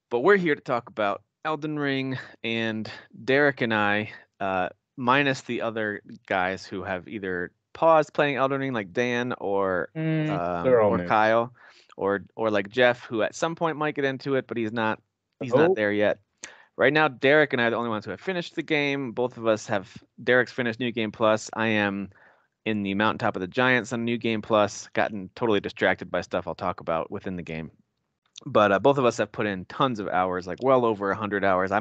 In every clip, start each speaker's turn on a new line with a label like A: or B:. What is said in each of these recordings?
A: But we're here to talk about Elden Ring, and Derek and I, minus the other guys who have either paused playing Elden Ring, like Dan
B: They're all
A: or
B: mixed.
A: Kyle, or like Jeff, who at some point might get into it, but he's not
B: Oh,
A: there yet. Right now, Derek and I are the only ones who have finished the game. Both of us have. Derek's finished New Game Plus. I am in the Mountaintop of the Giants on New Game Plus. Gotten totally distracted by stuff I'll talk about within the game. But both of us have put in tons of hours, like well over 100 hours. I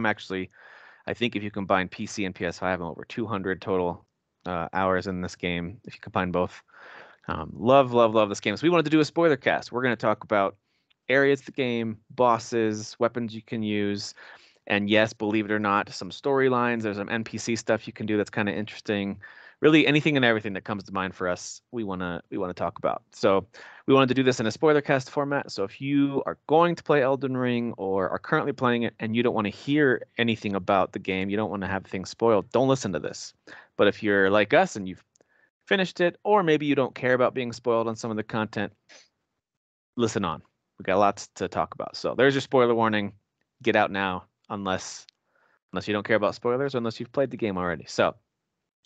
A: think if you combine PC and PS5, I'm over 200 total hours in this game. If you combine both, love, love, love this game. So we wanted to do a spoiler cast. We're going to talk about areas of the game, bosses, weapons you can use, and yes, believe it or not, some storylines. There's some NPC stuff you can do that's kind of interesting. Really, anything and everything that comes to mind for us, we wanna talk about. So we wanted to do this in a spoiler cast format. So if you are going to play Elden Ring or are currently playing it and you don't want to hear anything about the game, you don't want to have things spoiled, don't listen to this. But if you're like us and you've finished it, or maybe you don't care about being spoiled on some of the content, listen on. We got lots to talk about. So there's your spoiler warning. Get out now, unless you don't care about spoilers or unless you've played the game already. So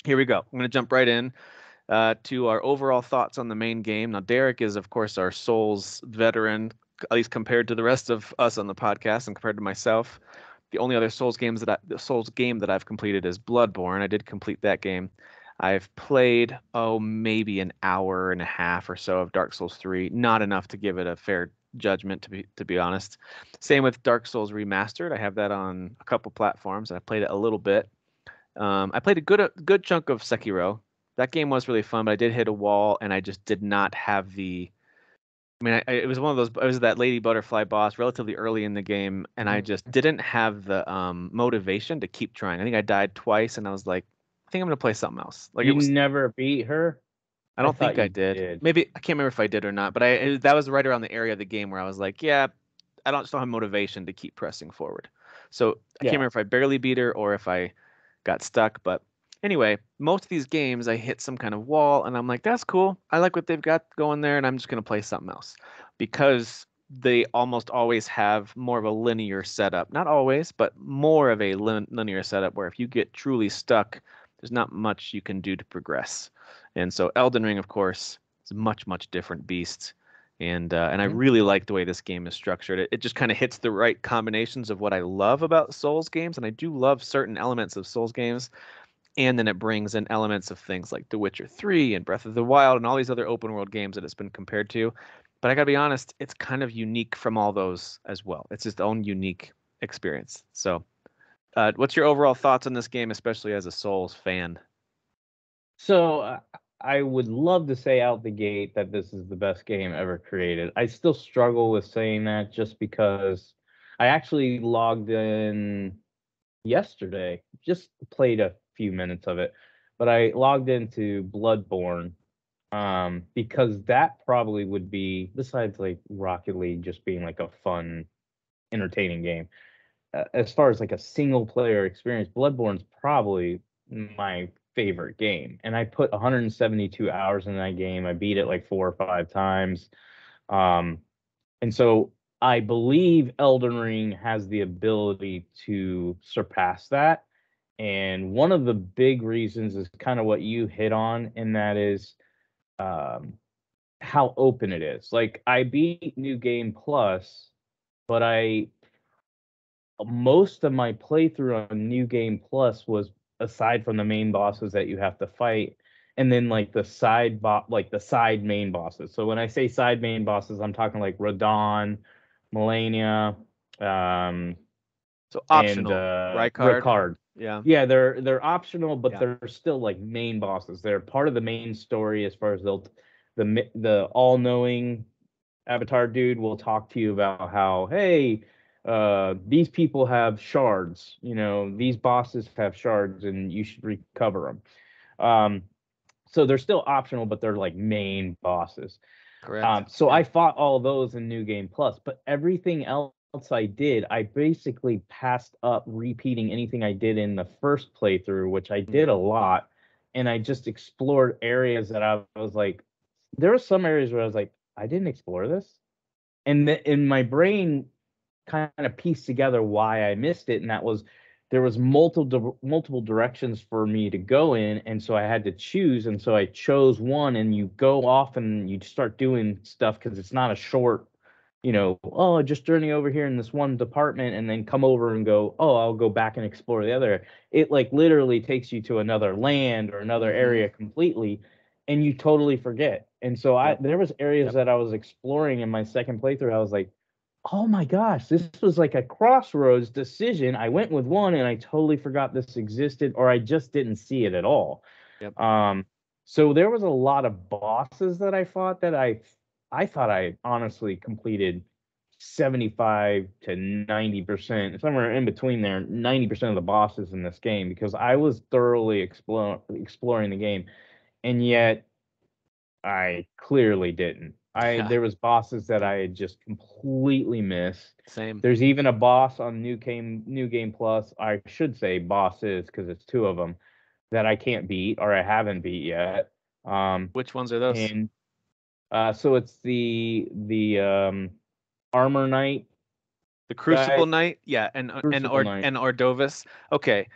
A: here we go. I'm going to jump right in to our overall thoughts on the main game. Now, Derek is, of course, our Souls veteran, at least compared to the rest of us on the podcast and compared to myself. The only other the Souls game that I've completed is Bloodborne. I did complete that game. I've played, maybe an hour and a half or so of Dark Souls 3, not enough to give it a fair judgment to be honest. Same with Dark Souls Remastered. I have that on a couple platforms and I played it a little bit. I played a good chunk of Sekiro. That game was really fun, but I did hit a wall and I just did not have the I mean, it was one of those. It was that Lady Butterfly boss relatively early in the game, and I just didn't have the motivation to keep trying. I think I died twice, and I was like, I think I'm gonna play something else. Like it
B: you
A: was.
B: never beat her?
A: I
B: I
A: don't
B: thought
A: think I
B: you
A: did.
B: did.
A: Maybe I can't remember if I did or not. But that was right around the area of the game where I was like, yeah, I don't still have motivation to keep pressing forward. So I can't
B: Yeah.
A: remember if I barely beat her or if I got stuck. But anyway, most of these games I hit some kind of wall, and I'm like, that's cool. I like what they've got going there, and I'm just gonna play something else because they almost always have more of a linear setup. Not always, but more of a linear setup where if you get truly stuck, there's not much you can do to progress. And so Elden Ring, of course, is a much, much different beast. And I
B: Mhm.
A: really like the way this game is structured. It just kind of hits the right combinations of what I love about Souls games, and I do love certain elements of Souls games. And then it brings in elements of things like The Witcher 3 and Breath of the Wild and all these other open world games that it's been compared to. But I gotta be honest, it's kind of unique from all those as well. It's its own unique experience. So, what's your overall thoughts on this game, especially as a Souls fan?
B: So I would love to say out the gate that this is the best game ever created. I still struggle with saying that just because I actually logged in yesterday, just played a few minutes of it, but I logged into Bloodborne because that probably would be, besides like Rocket League just being like a fun, entertaining game. As far as like a single player experience, Bloodborne's probably my favorite game, and I put 172 hours in that game. I beat it like 4 or 5 times, um, and so I believe Elden Ring has the ability to surpass that. And one of the big reasons is kind of what you hit on, and that is um, how open it is. Like I beat New Game Plus, but I most of my playthrough on New Game Plus was aside from the main bosses that you have to fight, and then like like the side main bosses. So when I say side main bosses, I'm talking like Radon, Melania, um,
A: So
B: and
A: optional, Rykard.
B: Ricard.
A: Yeah,
B: Yeah, they're optional, but
A: yeah.
B: they're still like main bosses. They're part of the main story as far as the all knowing Avatar dude will talk to you about how, hey, these people have shards. You know, these bosses have shards, and you should recover them. So they're still optional, but they're like main bosses.
A: Correct.
B: So
A: Yeah.
B: I fought all those in New Game Plus, but everything else I did, I basically passed up repeating anything I did in the first playthrough, which I did a
A: Hmm.
B: lot, and I just explored areas that I was like, there were some areas where I was like, I didn't explore this, and in my brain kind of piece together why I missed it, and that was there was multiple directions for me to go in, and so I had to choose, and so I chose one, and you go off and you start doing stuff because it's not a short, oh, just journey over here in this one department and then come over and go, oh, I'll go back and explore the other. It like literally takes you to another land or another area completely, and you totally forget. And so there was areas that I was exploring in my second playthrough. I was like, oh my gosh, this was like a crossroads decision. I went with one and I totally forgot this existed, or I just didn't see it at all.
A: Yep.
B: So there was a lot of bosses that I fought that I thought I honestly completed 75 to 90%, somewhere in between there, 90% of the bosses in this game, because I was thoroughly exploring the game, and yet I clearly didn't. There was bosses that I had just completely missed.
A: Same.
B: There's even a boss on New Game Plus. I should say bosses because it's two of them that I can't beat or I haven't beat yet.
A: Which ones are those?
B: And so it's the Armor Knight,
A: the Crucible Knight, yeah, and Ordovis. Okay,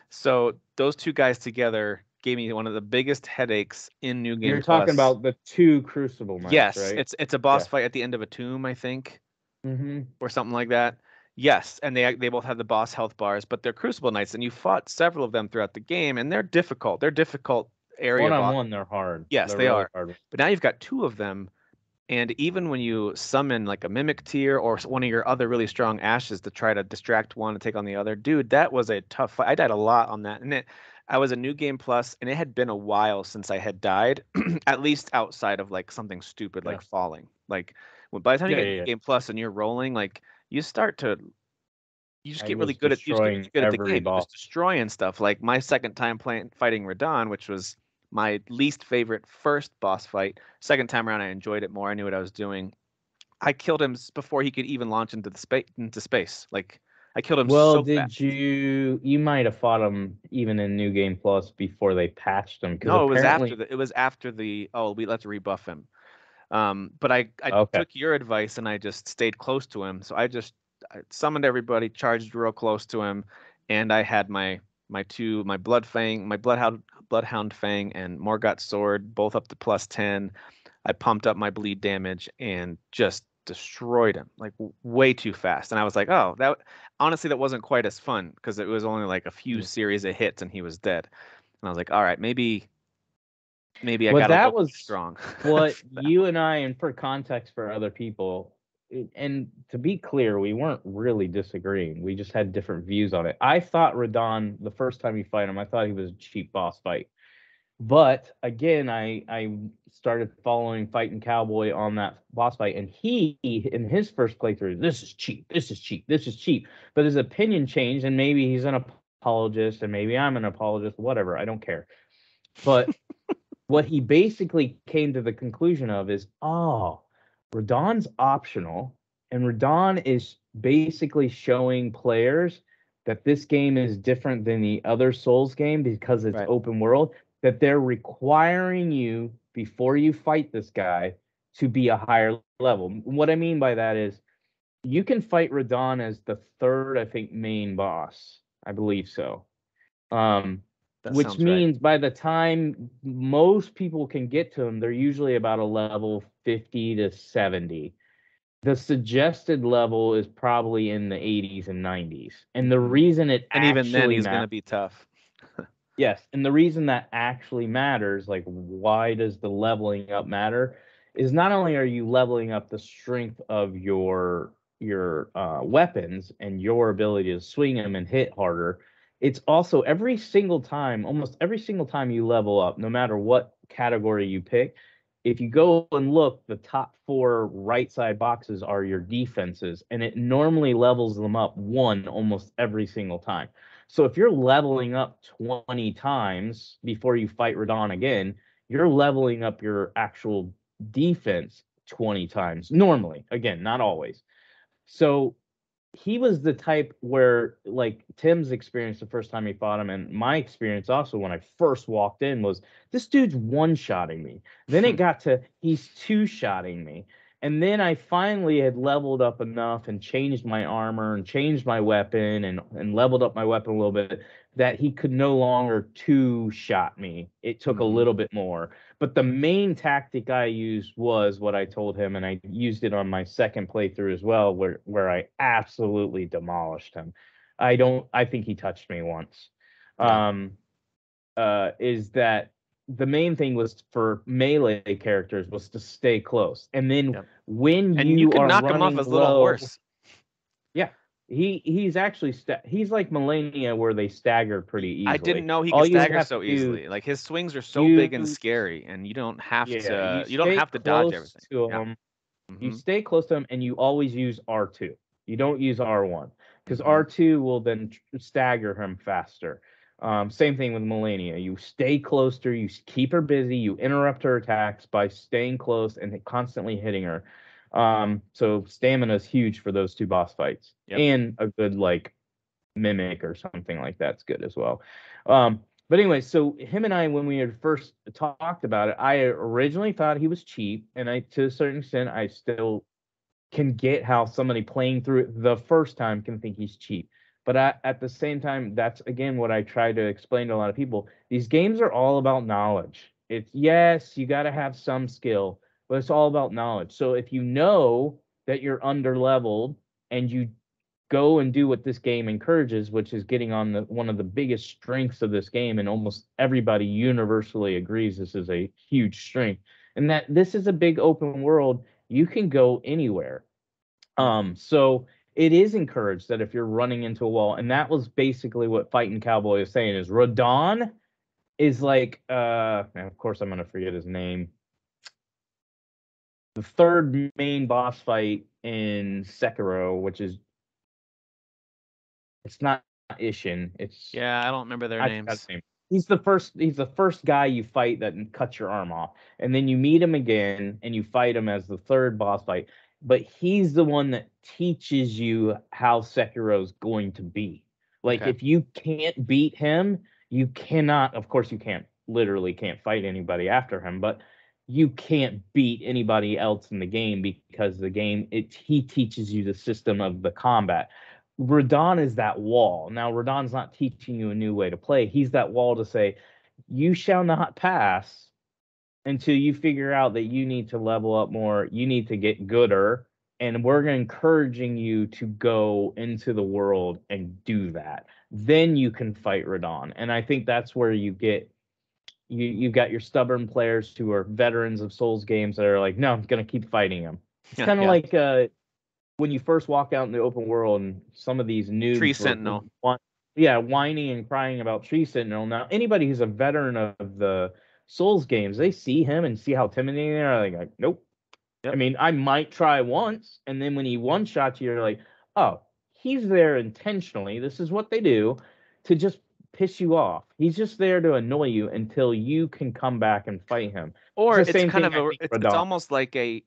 A: so those two guys together gave me one of the biggest headaches in New Game
B: You're
A: Plus.
B: talking about the two Crucible Knights,
A: yes,
B: right?
A: it's a boss fight at the end of a tomb, I think, or something like that. Yes, and they both have the boss health bars, but they're Crucible Knights, and you fought several of them throughout the game, and they're difficult. They're difficult area.
B: One-on-one, they're hard.
A: Yes,
B: they're
A: they
B: really
A: are.
B: Hard.
A: But now you've got two of them, and even when you summon like a Mimic Tier or one of your other really strong ashes to try to distract one and take on the other, dude, that was a tough fight. I died a lot on that, and I was a New Game Plus, and it had been a while since I had died, at least outside of like something stupid like falling. Like by the time you get New Game Plus and you're rolling, like you just get really good at the game. You're just destroying stuff. Like my second time fighting Radon, which was my least favorite first boss fight. Second time around, I enjoyed it more. I knew what I was doing. I killed him before he could even launch into space. Like I killed him.
B: Well,
A: so fast.
B: You might have fought him even in New Game Plus before they patched him?
A: No, it was after the let's rebuff him. But I took your advice and I just stayed close to him. So I summoned everybody, charged real close to him, and I had my Bloodhound Fang and Morgott Sword, both up to +10. I pumped up my bleed damage and just destroyed him like way too fast. And I was like, oh, that wasn't quite as fun because it was only like a few series of hits and he was dead. And I was like, all right, maybe I got a little strong.
B: What you and I, and for context for other people, and to be clear, we weren't really disagreeing. We just had different views on it. I thought Radon, the first time you fight him, I thought he was a cheap boss fight. But again, I started following Fighting Cowboy on that boss fight, and he, in his first playthrough, this is cheap. But his opinion changed, and maybe he's an apologist, and maybe I'm an apologist, whatever. I don't care. But what he basically came to the conclusion of is, Radon's optional, and Radon is basically showing players that this game is different than the other Souls game because it's open world, that they're requiring you, before you fight this guy, to be a higher level. What I mean by that is you can fight Radon as the third, I think, main boss. I believe so. Which means by the time most people can get to him, they're usually about a level 50 to 70. The suggested level is probably in the 80s and 90s. And the reason
A: even then he's going to be tough.
B: Yes, and the reason that actually matters, like why does the leveling up matter, is not only are you leveling up the strength of your weapons and your ability to swing them and hit harder, it's also almost every single time you level up, no matter what category you pick, if you go and look, the top 4 right side boxes are your defenses, and it normally levels them up 1 almost every single time. So if you're leveling up 20 times before you fight Radon again, you're leveling up your actual defense 20 times normally. Again, not always. So he was the type where, like Tim's experience the first time he fought him, and my experience also when I first walked in, was this dude's one-shotting me. Then it got to he's two-shotting me. And then I finally had leveled up enough and changed my armor and changed my weapon and leveled up my weapon a little bit that he could no longer two-shot me. It took a little bit more. But the main tactic I used was what I told him, and I used it on my second playthrough as well, where I absolutely demolished him. I think he touched me once.
A: Yeah.
B: Is that the main thing was for melee characters was to stay close. And then
A: Yep.
B: when
A: And you
B: you
A: can
B: are
A: knock him off
B: running
A: his little
B: low,
A: horse.
B: yeah, he's actually he's like Melania where they stagger pretty easily.
A: I didn't know he could
B: All you
A: stagger
B: have
A: so
B: to do,
A: easily. Like his swings are so big and
B: you
A: scary, and you don't have
B: yeah, you stay
A: to dodge
B: close
A: everything.
B: to
A: Yeah.
B: him. You
A: Mm-hmm.
B: stay close to him, and you always use R2. You don't use R1 because
A: Mm-hmm.
B: R2 will then stagger him faster. Same thing with Melania. You stay close to her, you keep her busy, you interrupt her attacks by staying close and constantly hitting her. So stamina is huge for those two boss fights,
A: Yep.
B: and a good like mimic or something like that's good as well. But anyway, so him and I, when we had first talked about it, I originally thought he was cheap, and to a certain extent, I still can get how somebody playing through it the first time can think he's cheap. But at the same time, that's again what I try to explain to a lot of people. These games are all about knowledge. It's yes, you got to have some skill, but it's all about knowledge. So if you know that you're under leveled and you go and do what this game encourages, which is getting on one of the biggest strengths of this game, and almost everybody universally agrees this is a huge strength, and that this is a big open world. You can go anywhere.
A: Yep.
B: So it is encouraged that if you're running into a wall, and that was basically what Fighting Cowboy is saying, is Radon is like and of course I'm gonna forget his name. The third main boss fight in Sekiro, which is it's not Ishin, it's
A: Yeah, I don't remember their
B: I forgot his
A: names.
B: name. He's the first guy you fight that cuts your arm off. And then you meet him again and you fight him as the third boss fight. But he's the one that teaches you how Sekiro's going to be. Like
A: Okay.
B: if you can't beat him, you cannot, of course you can't literally can't fight anybody after him, but you can't beat anybody else in the game because the game he teaches you the system of the combat. Radon is that wall. Now, Radon's not teaching you a new way to play. He's that wall to say, you shall not pass until you figure out that you need to level up more, you need to get gooder, and we're encouraging you to go into the world and do that. Then you can fight Radon. And I think that's where you get you've got your stubborn players who are veterans of Souls games that are like, no, I'm gonna keep fighting him. It's kind of
A: Yeah.
B: like when you first walk out in the open world and some of these
A: Tree
B: noobs were
A: Sentinel.
B: whining and crying about Tree Sentinel. Now, anybody who's a veteran of the Souls games, they see him and see how intimidating they are. They're like, nope. I
A: Yep.
B: mean, I might try once, and then when he one shots you, you're like, oh, he's there intentionally. This is what they do to just piss you off. He's just there to annoy you until you can come back and fight him. It's
A: Or
B: the
A: it's
B: same
A: kind
B: thing
A: of
B: I
A: a
B: think
A: it's
B: Radon.
A: almost like a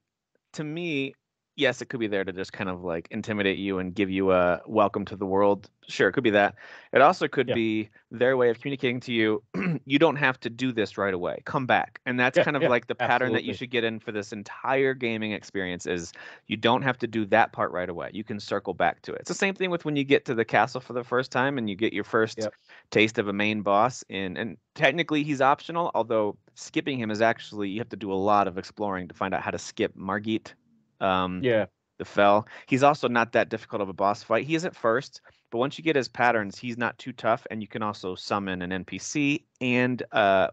A: to me, yes, it could be there to just kind of like intimidate you and give you a welcome to the world. Sure, it could be that. It also could
B: Yeah,
A: be their way of communicating to you, you don't have to do this right away. Come back. And that's
B: yeah,
A: kind of
B: yeah,
A: like the pattern that you
B: absolutely.
A: should get in for this entire gaming experience is you don't have to do that part right away. You can circle back to it. It's the same thing with when you get to the castle for the first time and you get your first
B: Yep.
A: taste of a main boss in and technically he's optional, although skipping him is actually you have to do a lot of exploring to find out how to skip Margit. Um,
B: Yeah.
A: the Fell. He's also not that difficult of a boss fight. He is at first, but once you get his patterns, he's not too tough, and you can also summon an NPC and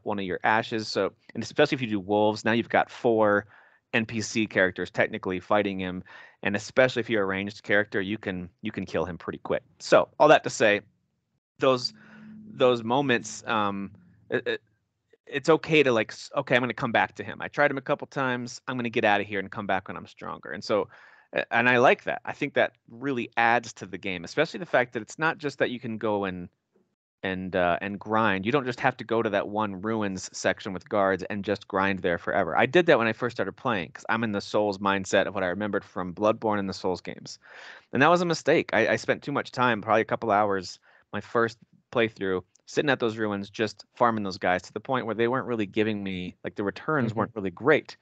A: one of your ashes. So, and especially if you do wolves, now you've got four NPC characters technically fighting him, and especially if you're a ranged character, you can kill him pretty quick. So, all that to say, those those moments, it's okay to like, okay, I'm going to come back to him. I tried him a couple times. I'm going to get out of here and come back when I'm stronger. And so, and I like that. I think that really adds to the game, especially the fact that it's not just that you can go and grind. You don't just have to go to that one ruins section with guards and just grind there forever. I did that when I first started playing because I'm in the Souls mindset of what I remembered from Bloodborne and the Souls games, and that was a mistake. I spent too much time, probably a couple hours, my first playthrough, sitting at those ruins, just farming those guys to the point where they weren't really giving me like the returns
B: Hmm.
A: weren't really great.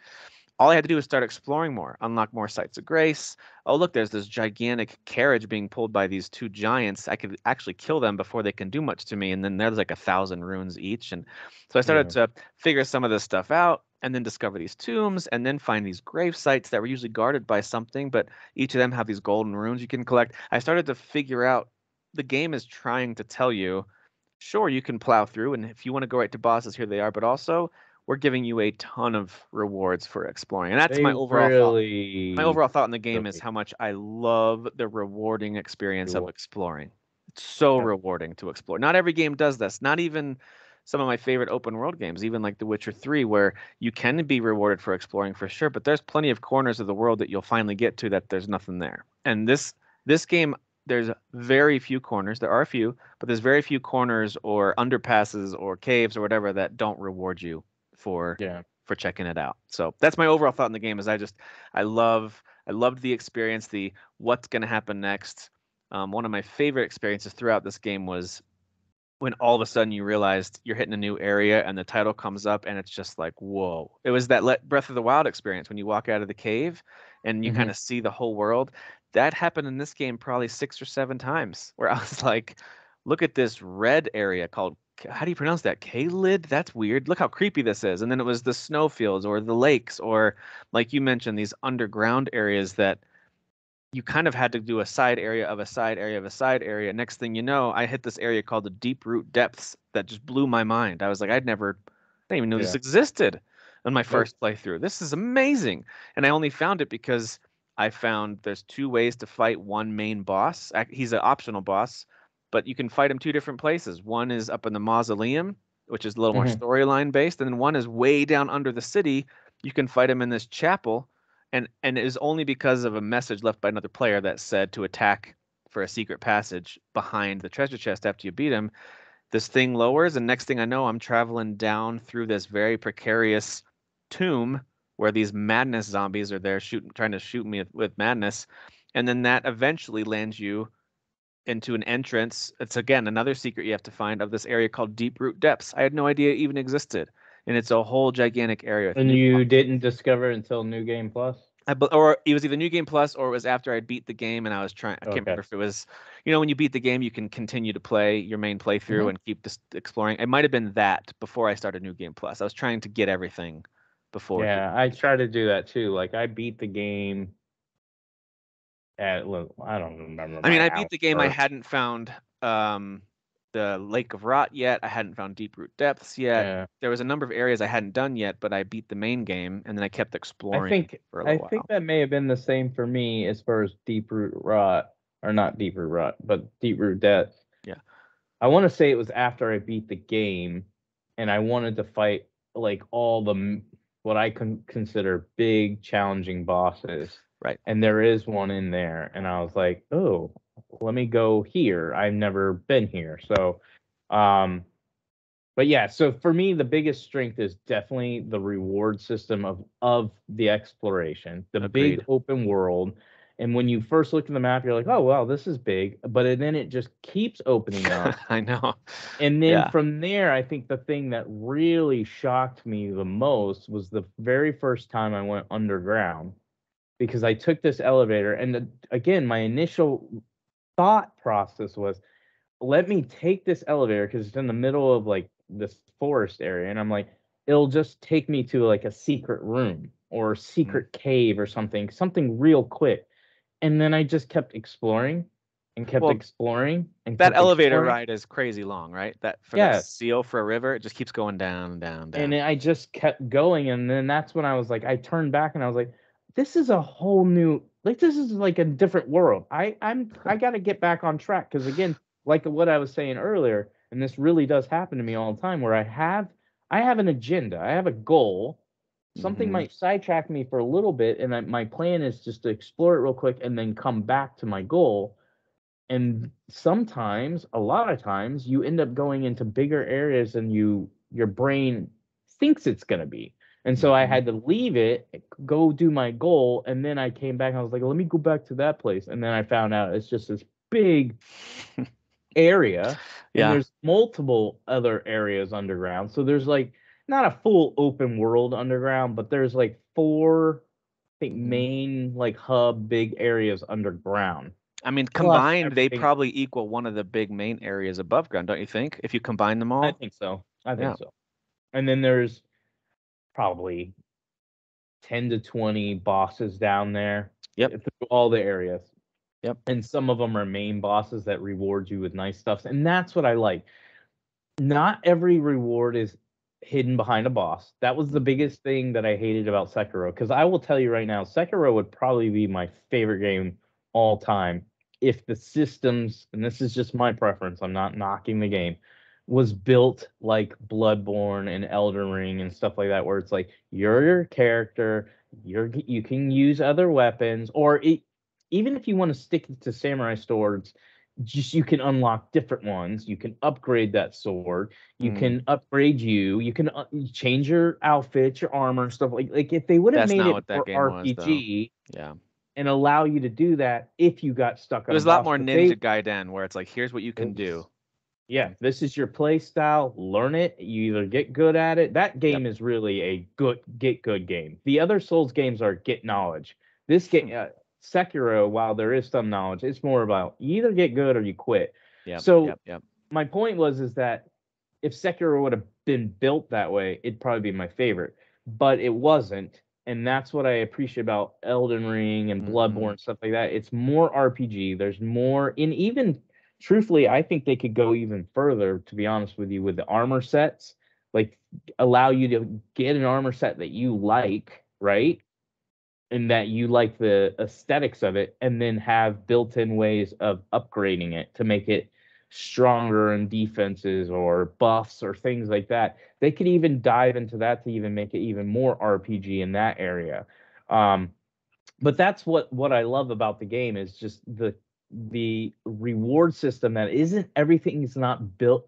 A: all I had to do was start exploring more, unlock more sites of grace. Oh, look, there's this gigantic carriage being pulled by these two giants. I could actually kill them before they can do much to me. And then there's like 1,000 runes each. And so I started
B: Yeah.
A: to figure some of this stuff out and then discover these tombs and then find these grave sites that were usually guarded by something, but each of them have these golden runes you can collect. I started to figure out the game is trying to tell you, sure, you can plow through, and if you want to go right to bosses, here they are, but also we're giving you a ton of rewards for exploring. And that's
B: They
A: my overall thought. My
B: really,
A: overall thought in the game is
B: really
A: how much I love the rewarding experience of
B: reward.
A: exploring. It's so
B: Yep.
A: rewarding to explore. Not every game does this. Not even some of my favorite open world games, even like The Witcher 3, where you can be rewarded for exploring for sure, but there's plenty of corners of the world that you'll finally get to that there's nothing there. And this game, there's very few corners. There are a few, but there's very few corners or underpasses or caves or whatever that don't reward you for
B: Yeah.
A: for checking it out. So that's my overall thought in the game is I loved the experience, the what's going to happen next. One of my favorite experiences throughout this game was when all of a sudden you realized you're hitting a new area and the title comes up and it's just like, whoa. It was that Breath of the Wild experience when you walk out of the cave and you kind
B: Hmm.
A: of see the whole world. That happened in this game probably 6 or 7 times where I was like, look at this red area called, how do you pronounce that? K-lid? That's weird. Look how creepy this is. And then it was the snowfields or the lakes or like you mentioned, these underground areas that you kind of had to do a side area of a side area of a side area. Next thing you know, I hit this area called the Deep Root Depths that just blew my mind. I was like, I didn't even know this
B: Yeah.
A: existed on my
B: Nope.
A: first playthrough. This is amazing. And I only found it because I found there's two ways to fight one main boss. He's an optional boss, but you can fight him two different places. One is up in the mausoleum, which is a little more
B: Hmm.
A: storyline based, and then one is way down under the city. You can fight him in this chapel and it is only because of a message left by another player that said to attack for a secret passage behind the treasure chest after you beat him. This thing lowers, and next thing I know, I'm traveling down through this very precarious tomb where these madness zombies are there shooting, trying to shoot me with madness, and then that eventually lands you into an entrance. It's again another secret you have to find of this area called Deep Root Depths. I had no idea it even existed, and it's a whole gigantic area with
B: And
A: new
B: you
A: bosses.
B: didn't discover it until New Game Plus?
A: Or it was either New Game Plus or it was after I beat the game and I was trying. I can't
B: Okay.
A: remember if it was, when you beat the game, you can continue to play your main playthrough
B: Hmm.
A: and keep just exploring. It might have been that before I started New Game Plus. I was trying to get everything before New
B: Yeah,
A: Game
B: I
A: Plus.
B: try to do that too. Like I beat the game at, well, I don't remember
A: I mean,
B: my
A: I beat the game. I
B: hour.
A: hadn't found the Lake of Rot yet. I hadn't found Deep Root Depths yet.
B: Yeah.
A: There was a number of areas I hadn't done yet, but I beat the main game and then I kept
B: I
A: exploring
B: think
A: for a
B: I
A: little
B: think
A: while.
B: that may have been the same for me as far as Deep Root Rot, or not Deep Root Rot, but Deep Root Death.
A: Yeah.
B: I want to say it was after I beat the game, and I wanted to fight like all the what I consider big challenging bosses,
A: Right.
B: and there is one in there, and I was like, oh, let me go here. I've never been here, so um, but yeah, so for me, the biggest strength is definitely the reward system of the exploration, the big
A: Agreed.
B: open world. And when you first look at the map, you're like, oh wow, this is big. Then it just keeps opening up.
A: I know.
B: And then
A: Yeah.
B: from there, I think the thing that really shocked me the most was the very first time I went underground, because I took this elevator. And again, my initial thought process was, let me take this elevator because it's in the middle of like this forest area, and I'm like, it'll just take me to like a secret room or
A: Mhm.
B: secret cave or something real quick. And then I just kept exploring and kept
A: Well,
B: exploring and
A: that
B: kept
A: elevator
B: exploring.
A: ride is crazy long, right? That for that
B: Yes.
A: seal for a river, it just keeps going down, down,
B: And
A: down.
B: I just kept going, and then that's when I was like, I turned back and I was like, this is a whole new, like, this is like a different world. I got to get back on track, because again, like what I was saying earlier, and this really does happen to me all the time, where I have an agenda, I have a goal. Something
A: Hmm.
B: might sidetrack me for a little bit, and my plan is just to explore it real quick and then come back to my goal. And sometimes, a lot of times, you end up going into bigger areas than your brain thinks it's going to be. And so I
A: Hmm.
B: had to leave it, go do my goal, and then I came back and I was like, let me go back to that place. And then I found out it's just this big area, and
A: Yeah.
B: there's multiple other areas underground. So there's like not a full open world underground, but there's like four, I think,
A: Mhm.
B: main like hub big areas underground.
A: I mean,
B: Plus
A: combined, they
B: everything.
A: probably equal one of the big main areas above ground, don't you think? If you combine them
B: I
A: all?
B: think so. I
A: Yeah.
B: think so. And then there's probably 10 to 20 bosses down there
A: Yep.
B: through all the areas.
A: Yep.
B: And some of them are main bosses that reward you with nice stuff. And that's what I like. Not every reward is hidden behind a boss. That was the
A: Mhm.
B: biggest thing that I hated about Sekiro. Because I will tell you right now, Sekiro would probably be my favorite game all time if the systems, and this is just my preference, I'm not knocking the game, was built like Bloodborne and Elden Ring and stuff like that, where it's like you're your character, you can use other weapons, or even if you want to stick to samurai swords, just you can unlock different ones. You can upgrade that sword. You
A: Mm.
B: can upgrade you. You can change your outfit, your armor, and stuff like if they would have
A: That's
B: made
A: not
B: it
A: what that
B: more
A: game was, though.
B: RPG
A: Yeah.
B: and allow you to do that if you got stuck
A: It
B: on a
A: was a lot
B: boss,
A: more
B: but they
A: Ninja Gaiden, where it's like, here's what you can do.
B: it's yeah, this is your play style. Learn it. You either get good at it. That
A: Yep.
B: game is really a get good game. The other Souls games are get knowledge. This game, Sekiro, while there is some knowledge, it's more about you either get good or you quit.
A: Yep.
B: So
A: Yep. Yep.
B: my point was is that if Sekiro would have been built that way, it'd probably be my favorite. But it wasn't, and that's what I appreciate about Elden Ring and
A: Hmm.
B: Bloodborne stuff like that. It's more RPG. There's more, and even truthfully, I think they could go even further. To be honest with you, with the armor sets, like allow you to get an armor set that you like, right? And that you like the aesthetics of it, and then have built-in ways of upgrading it to make it stronger in defenses or buffs or things like that. They could even dive into that to even make it even more RPG in that area. Um, but that's what I love about the game is just the reward system that isn't everything is not built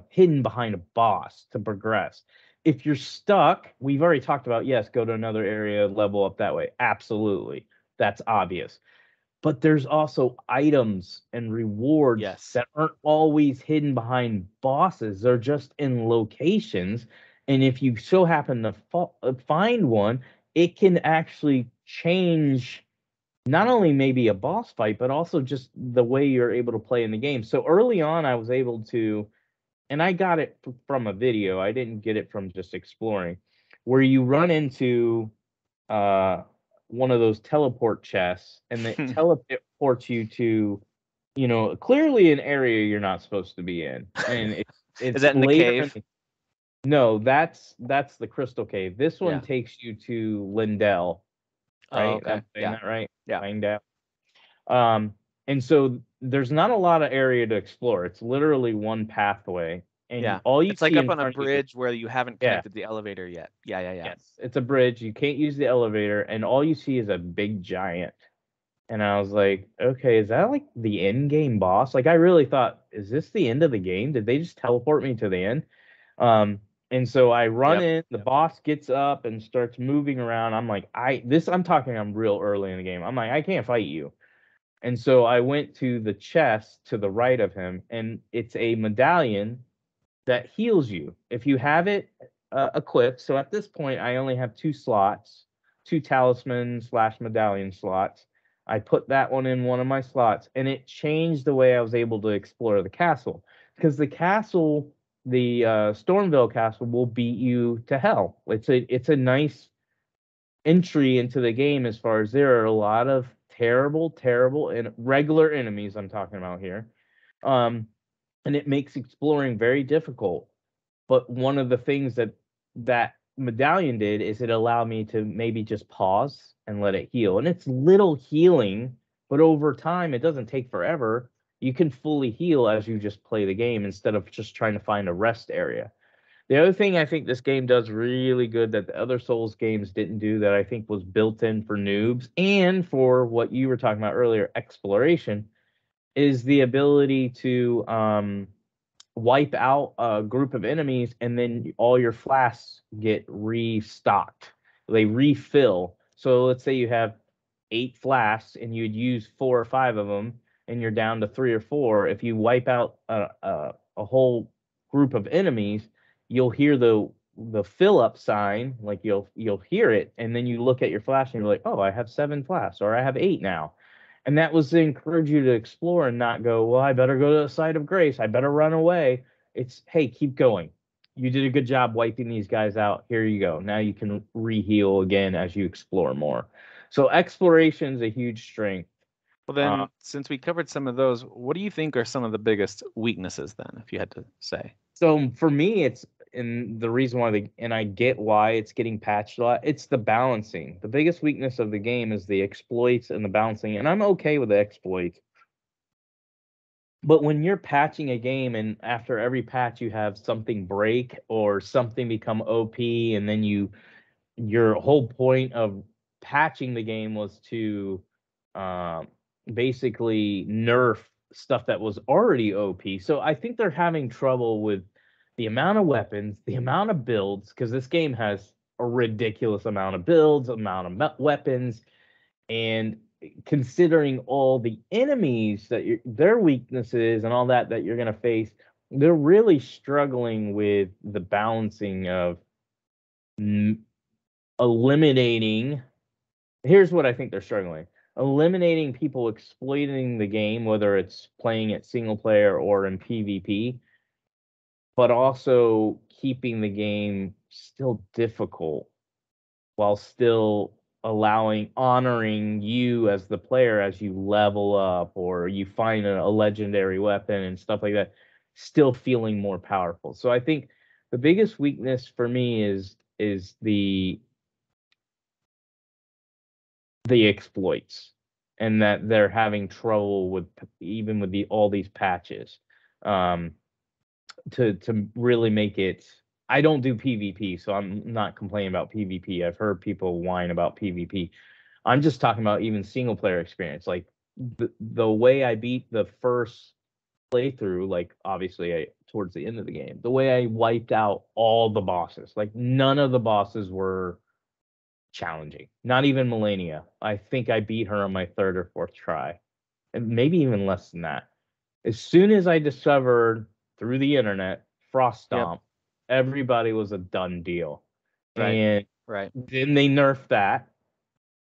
B: hidden behind a boss to progress. If you're stuck, we've already talked about yes, go to another area, level up that way. Absolutely. That's obvious. But there's also items and rewards
A: Yes.
B: that aren't always hidden behind bosses. They're just in locations. And if you so happen to find one, it can actually change not only maybe a boss fight, but also just the way you're able to play in the game. So early on, I was able to, and I got it from a video. I didn't get it from just exploring, where you run into uh, one of those teleport chests, and it teleports you to, clearly an area you're not supposed to be in, and
A: Is
B: it's
A: that in the
B: later in
A: cave?
B: no, that's the Crystal Cave. This one
A: Yeah.
B: takes you to Lindell,
A: Oh,
B: right?
A: okay.
B: I'm saying
A: Yeah.
B: that right?
A: Yeah.
B: Lindell. Um, and so there's not a lot of area to explore. It's literally one pathway, and
A: Yeah.
B: all you
A: It's like
B: see
A: up
B: in
A: on a
B: front of you,
A: bridge where you haven't
B: yeah,
A: connected the elevator yet. Yeah. Yeah. Yeah.
B: yes, it's a bridge. You can't use the elevator, and all you see is a big giant. And I was like, okay, is that like the end game boss? Like, I really thought, is this the end of the game? Did they just teleport me to the end? Um, and so I run
A: Yep.
B: in, the boss gets up and starts moving around. I'm like, I'm real early in the game. I'm like, I can't fight you. And so I went to the chest to the right of him, and it's a medallion that heals you if you have it equipped. So at this point, I only have two slots, two talisman slash medallion slots. I put that one in one of my slots, and it changed the way I was able to explore the castle because the castle, the Stormville castle, will beat you to hell. It's a nice entry into the game as far as there are a lot of terrible and regular enemies I'm talking about here. Um, and it makes exploring very difficult. But one of the things that medallion did is it allowed me to maybe just pause and let it heal. And it's little healing, but over time it doesn't take forever. You can fully heal as you just play the game instead of just trying to find a rest area. The other thing I think this game does really good that the other Souls games didn't do that I think was built in for noobs and for what you were talking about earlier, exploration, is the ability to wipe out a group of enemies and then all your flasks get restocked. They refill. So let's say you have 8 flasks and you'd use 4 or 5 of them and you're down to 3 or 4. If you wipe out a whole group of enemies, you'll hear the fill up sign, like you'll hear it, and then you look at your flash and you're like, oh, I have 7 flash, or I have 8 now. And that was to encourage you to explore and not go, well, I better go to the site of grace. I better run away. It's, hey, keep going. You did a good job wiping these guys out. Here you go. Now you can reheal again as you explore more. So exploration is a huge strength.
A: Well, then, since we covered some of those, what do you think are some of the biggest weaknesses then, if you had to say?
B: So for me, it's, and the reason why and I get why it's getting patched a lot, it's the balancing. The biggest weakness of the game is the exploits and the balancing, and I'm okay with the exploits. But when you're patching a game and after every patch you have something break or something become OP, and then your whole point of patching the game was to basically nerf stuff that was already OP. So I think they're having trouble with the amount of weapons, the amount of builds, because this game has a ridiculous amount of builds, amount of weapons, and considering all the enemies that their weaknesses and all that you're going to face, they're really struggling with the balancing of eliminating. Here's what I think they're struggling: eliminating people exploiting the game, whether it's playing it single player or in PvP, but also keeping the game still difficult while still honoring you as the player as you level up or you find a legendary weapon and stuff like that, still feeling more powerful. So I think the biggest weakness for me is the exploits, and that they're having trouble with, even with all these patches, to really make it. I don't do PvP, so I'm not complaining about PvP. I've heard people whine about PvP. I'm just talking about even single player experience. Like the way I beat the first playthrough, like obviously towards the end of the game, the way I wiped out all the bosses, like none of the bosses were challenging. Not even Melania. I think I beat her on my 3rd or 4th try, and maybe even less than that. As soon as I discovered through the internet Frost Stomp, everybody was a done deal.
A: Right.
B: And then they nerfed that.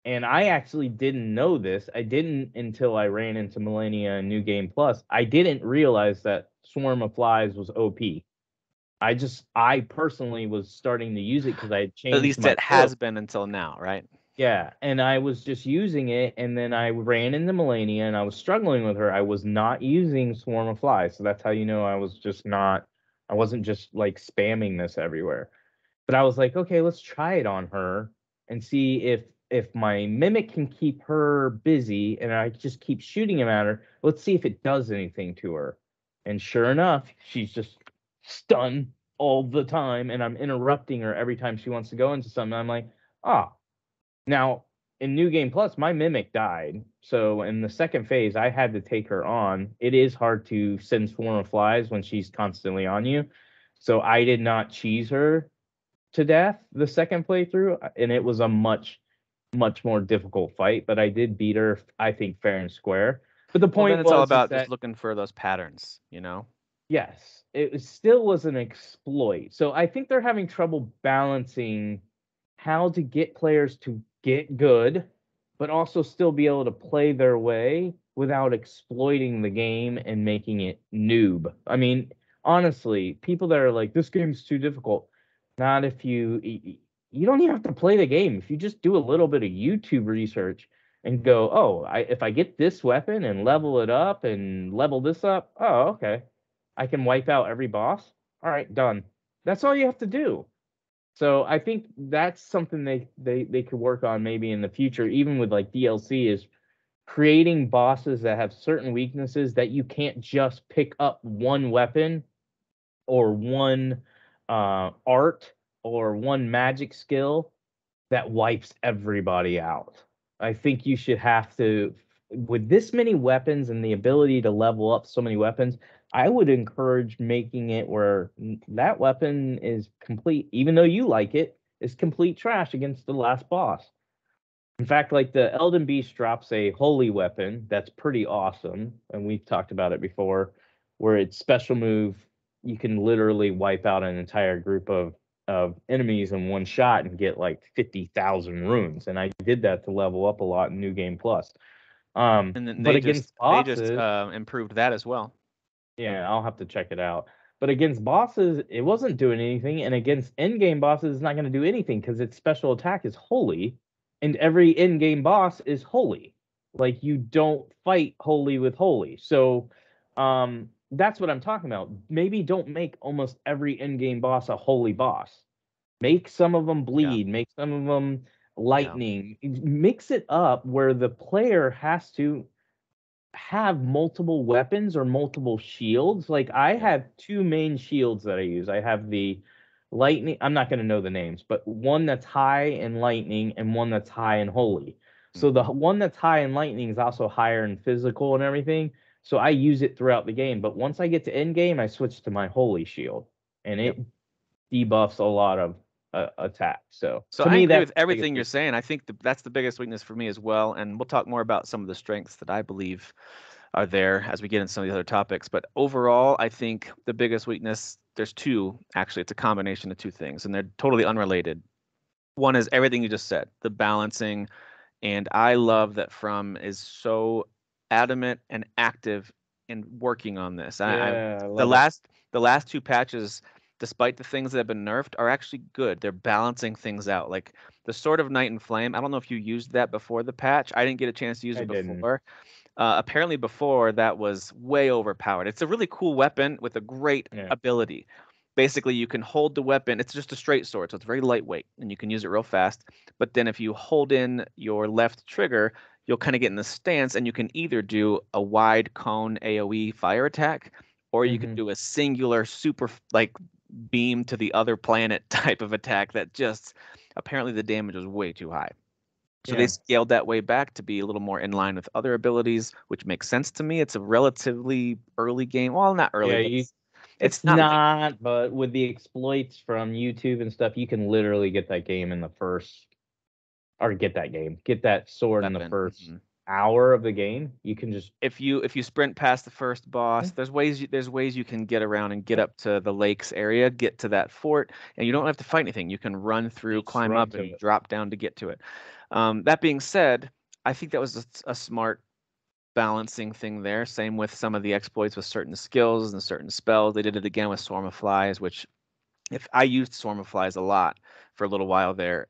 B: And I actually didn't know this. I didn't until I ran into Millennia and New Game Plus. I didn't realize that Swarm of Flies was OP. I personally was starting to use it because I had changed.
A: At least it has been until now, right?
B: Yeah, and I was just using it, and then I ran into Melania, and I was struggling with her. I was not using Swarm of Flies, so that's how you know I wasn't just like spamming this everywhere. But I was like, okay, let's try it on her and see if my mimic can keep her busy, and I just keep shooting him at her. Let's see if it does anything to her. And sure enough, she's just stunned all the time, and I'm interrupting her every time she wants to go into something. I'm like, ah. Now, in New Game Plus, my Mimic died. So in the second phase, I had to take her on. It is hard to send Swarm of Flies when she's constantly on you. So I did not cheese her to death the second playthrough, and it was a much, much more difficult fight. But I did beat her, I think, fair and square. But the point
A: then it's all about
B: that,
A: just looking for those patterns, you know?
B: Yes, still was an exploit. So I think they're having trouble balancing how to get players to get good, but also still be able to play their way without exploiting the game and making it noob. I mean, honestly, people that are like, this game's too difficult, not if you don't even have to play the game. If you just do a little bit of YouTube research and go, oh, if I get this weapon and level it up and level this up, oh, okay, I can wipe out every boss. All right, done. That's all you have to do. So I think that's something they could work on maybe in the future, even with like DLC, is creating bosses that have certain weaknesses that you can't just pick up one weapon or one art or one magic skill that wipes everybody out. I think you should have to, with this many weapons and the ability to level up so many weapons, I would encourage making it where that weapon is complete, even though you like it, is complete trash against the last boss. In fact, like the Elden Beast drops a holy weapon that's pretty awesome, and we've talked about it before, where its special move, you can literally wipe out an entire group of of enemies in one shot and get like 50,000 runes. And I did that to level up a lot in New Game Plus.
A: And then
B: But against
A: they just
B: bosses,
A: improved that as well.
B: yeah, I'll have to check it out. But against bosses, it wasn't doing anything, and against end-game bosses, it's not going to do anything because its special attack is holy, and every end-game boss is holy. Like you don't fight holy with holy. So, that's what I'm talking about. Maybe don't make almost every end-game boss a holy boss. Make some of them
A: Yeah,
B: bleed. Make some of them
A: yeah,
B: lightning. Mix it up where the player has to have multiple weapons or multiple shields. Like I
A: yeah.
B: have two main shields that I use. I have the lightning, I'm not going to know the names, but one that's high in lightning and one that's high in holy. So the
A: Hmm.
B: one that's high in lightning is also higher in physical and everything. So I use it throughout the game, but once I get to end game, I switch to my holy shield and
A: Yep.
B: it debuffs a lot of attacks. So
A: So
B: to
A: I
B: me,
A: agree
B: that's
A: with
B: the biggest
A: everything you're
B: thing.
A: saying. I think that's the biggest weakness for me as well. And we'll talk more about some of the strengths that I believe are there as we get into some of the other topics. But overall, I think the biggest weakness, there's two, actually. It's a combination of two things, and they're totally unrelated. One is everything you just said, the balancing. And I love that From is so adamant and active in working on this. I
B: Yeah, I
A: the
B: love it.
A: last two patches, despite the things that have been nerfed, are actually good. They're balancing things out. Like the Sword of Night and Flame. I don't know if you used that before the patch. I didn't get a chance to use
B: I
A: it
B: didn't.
A: before. Apparently, before that was way overpowered. It's a really cool weapon with a great
B: Yeah.
A: ability. Basically, you can hold the weapon. It's just a straight sword, so it's very lightweight, and you can use it real fast. But then, if you hold in your left trigger, you'll kind of get in the stance, and you can either do a wide cone AOE fire attack, or you can
B: Hmm.
A: do a singular super like beam to the other planet type of attack that just apparently the damage was way too high. So they
B: Yeah.
A: scaled that way back to be a little more in line with other abilities, which makes sense to me. It's a relatively early game. Well, not early,
B: Yeah,
A: but
B: you
A: it's
B: it's
A: not late.
B: not, but with the exploits from YouTube and stuff, you can literally get that game in the first or get that sword in the
A: Weapon.
B: first hour of the game. You can just
A: If you sprint past the first boss,
B: mm,
A: there's ways you can get around and get
B: yep,
A: up to the lakes area, get to that fort, and you don't have to fight anything. You can run through,
B: just
A: climb
B: run
A: up,
B: to
A: and
B: it.
A: drop down to get to it. That being said, I think that was a smart balancing thing there. Same with some of the exploits with certain skills and certain spells. They did it again with Swarm of Flies, which if I used Swarm of Flies a lot for a little while there.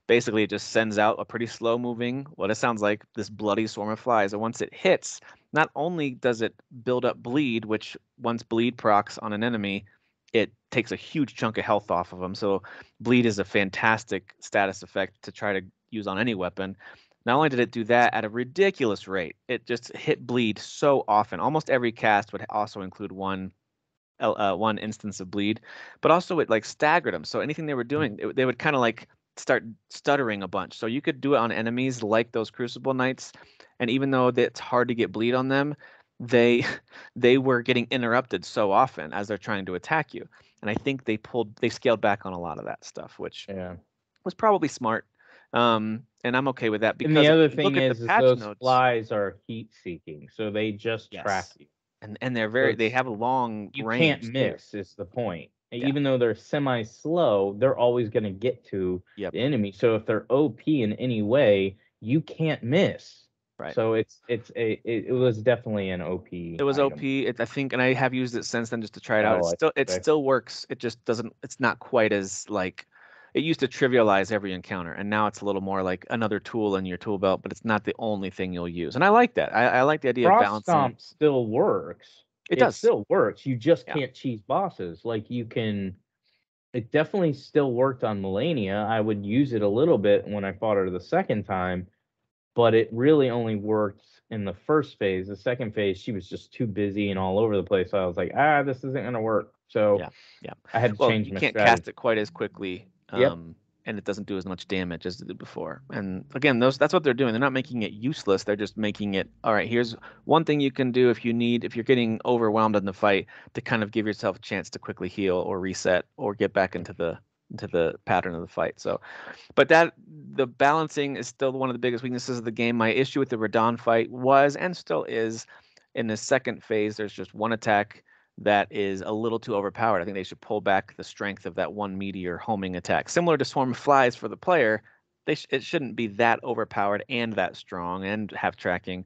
A: Basically, it just sends out a pretty slow moving, what it sounds like, this bloody swarm of flies. And once it hits, not only does it build up bleed, which once bleed procs on an enemy, it takes a huge chunk of health off of them. So bleed is a fantastic status effect to try to use on any weapon. Not only did it do that at a ridiculous rate, it just hit bleed so often. Almost every cast would also include one instance of bleed, but also it like staggered them. So anything they were doing, they would kind of like start stuttering a bunch. So you could do it on enemies like those Crucible Knights, and even though it's hard to get bleed on them, they they were getting interrupted so often as they're trying to attack you. And I think they scaled back on a lot of that stuff, which
B: Yeah.
A: was probably smart. And I'm okay with that
B: And the
A: because if
B: other
A: you look
B: thing
A: at the
B: is
A: patch
B: those
A: notes,
B: flies are heat seeking, so they just track
A: yes,
B: you.
A: and
B: So
A: they
B: it's
A: have a long
B: you can't
A: range too.
B: miss is the point.
A: Yeah.
B: Even though they're semi slow, they're always going to get to
A: Yep.
B: the enemy. So if they're OP in any way, you can't miss.
A: Right.
B: So it was definitely an OP
A: It was
B: item.
A: OP. I think, and I have used it since then just to try it out.
B: Oh, I
A: It
B: think
A: still works. It just doesn't. It's not quite as like it used to trivialize every encounter, and now it's a little more like another tool in your tool belt. But it's not the only thing you'll use, and I like that. I like the idea of
B: Frost
A: balancing.
B: Stomp still works.
A: It
B: It
A: does.
B: still works. You just
A: Yeah.
B: can't cheese bosses. Like you can. It definitely still worked on Melania. I would use it a little bit when I fought her the second time, but it really only worked in the first phase. The second phase, she was just too busy and all over the place. So I was like, this isn't gonna work. So
A: Yeah. Yeah.
B: I had to
A: Well,
B: change
A: you
B: my
A: can't cast
B: strategy.
A: it quite as quickly,
B: Yep.
A: and it doesn't do as much damage as it did before. And again, that's what they're doing. They're not making it useless. They're just making it, all right, here's one thing you can do if you're getting overwhelmed in the fight to kind of give yourself a chance to quickly heal or reset or get back into the pattern of the fight. So, but the balancing is still one of the biggest weaknesses of the game. My issue with the Radon fight was and still is in the second phase, there's just one attack that is a little too overpowered. I think they should pull back the strength of that one meteor homing attack. Similar to Swarm of Flies for the player, it shouldn't be that overpowered and that strong and have tracking.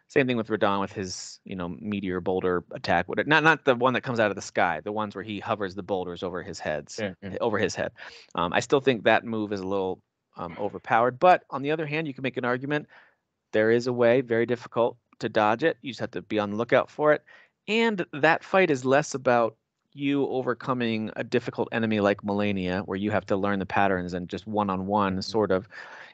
A: Same thing with Radon with his, meteor boulder attack. Not the one that comes out of the sky, the ones where he hovers the boulders
B: Yeah, yeah.
A: over his head. I still think that move is a little overpowered. But on the other hand, you can make an argument there is a way, very difficult to dodge it. You just have to be on the lookout for it. And that fight is less about you overcoming a difficult enemy like Melania, where you have to learn the patterns and just one-on-one
B: Mhm.
A: sort of.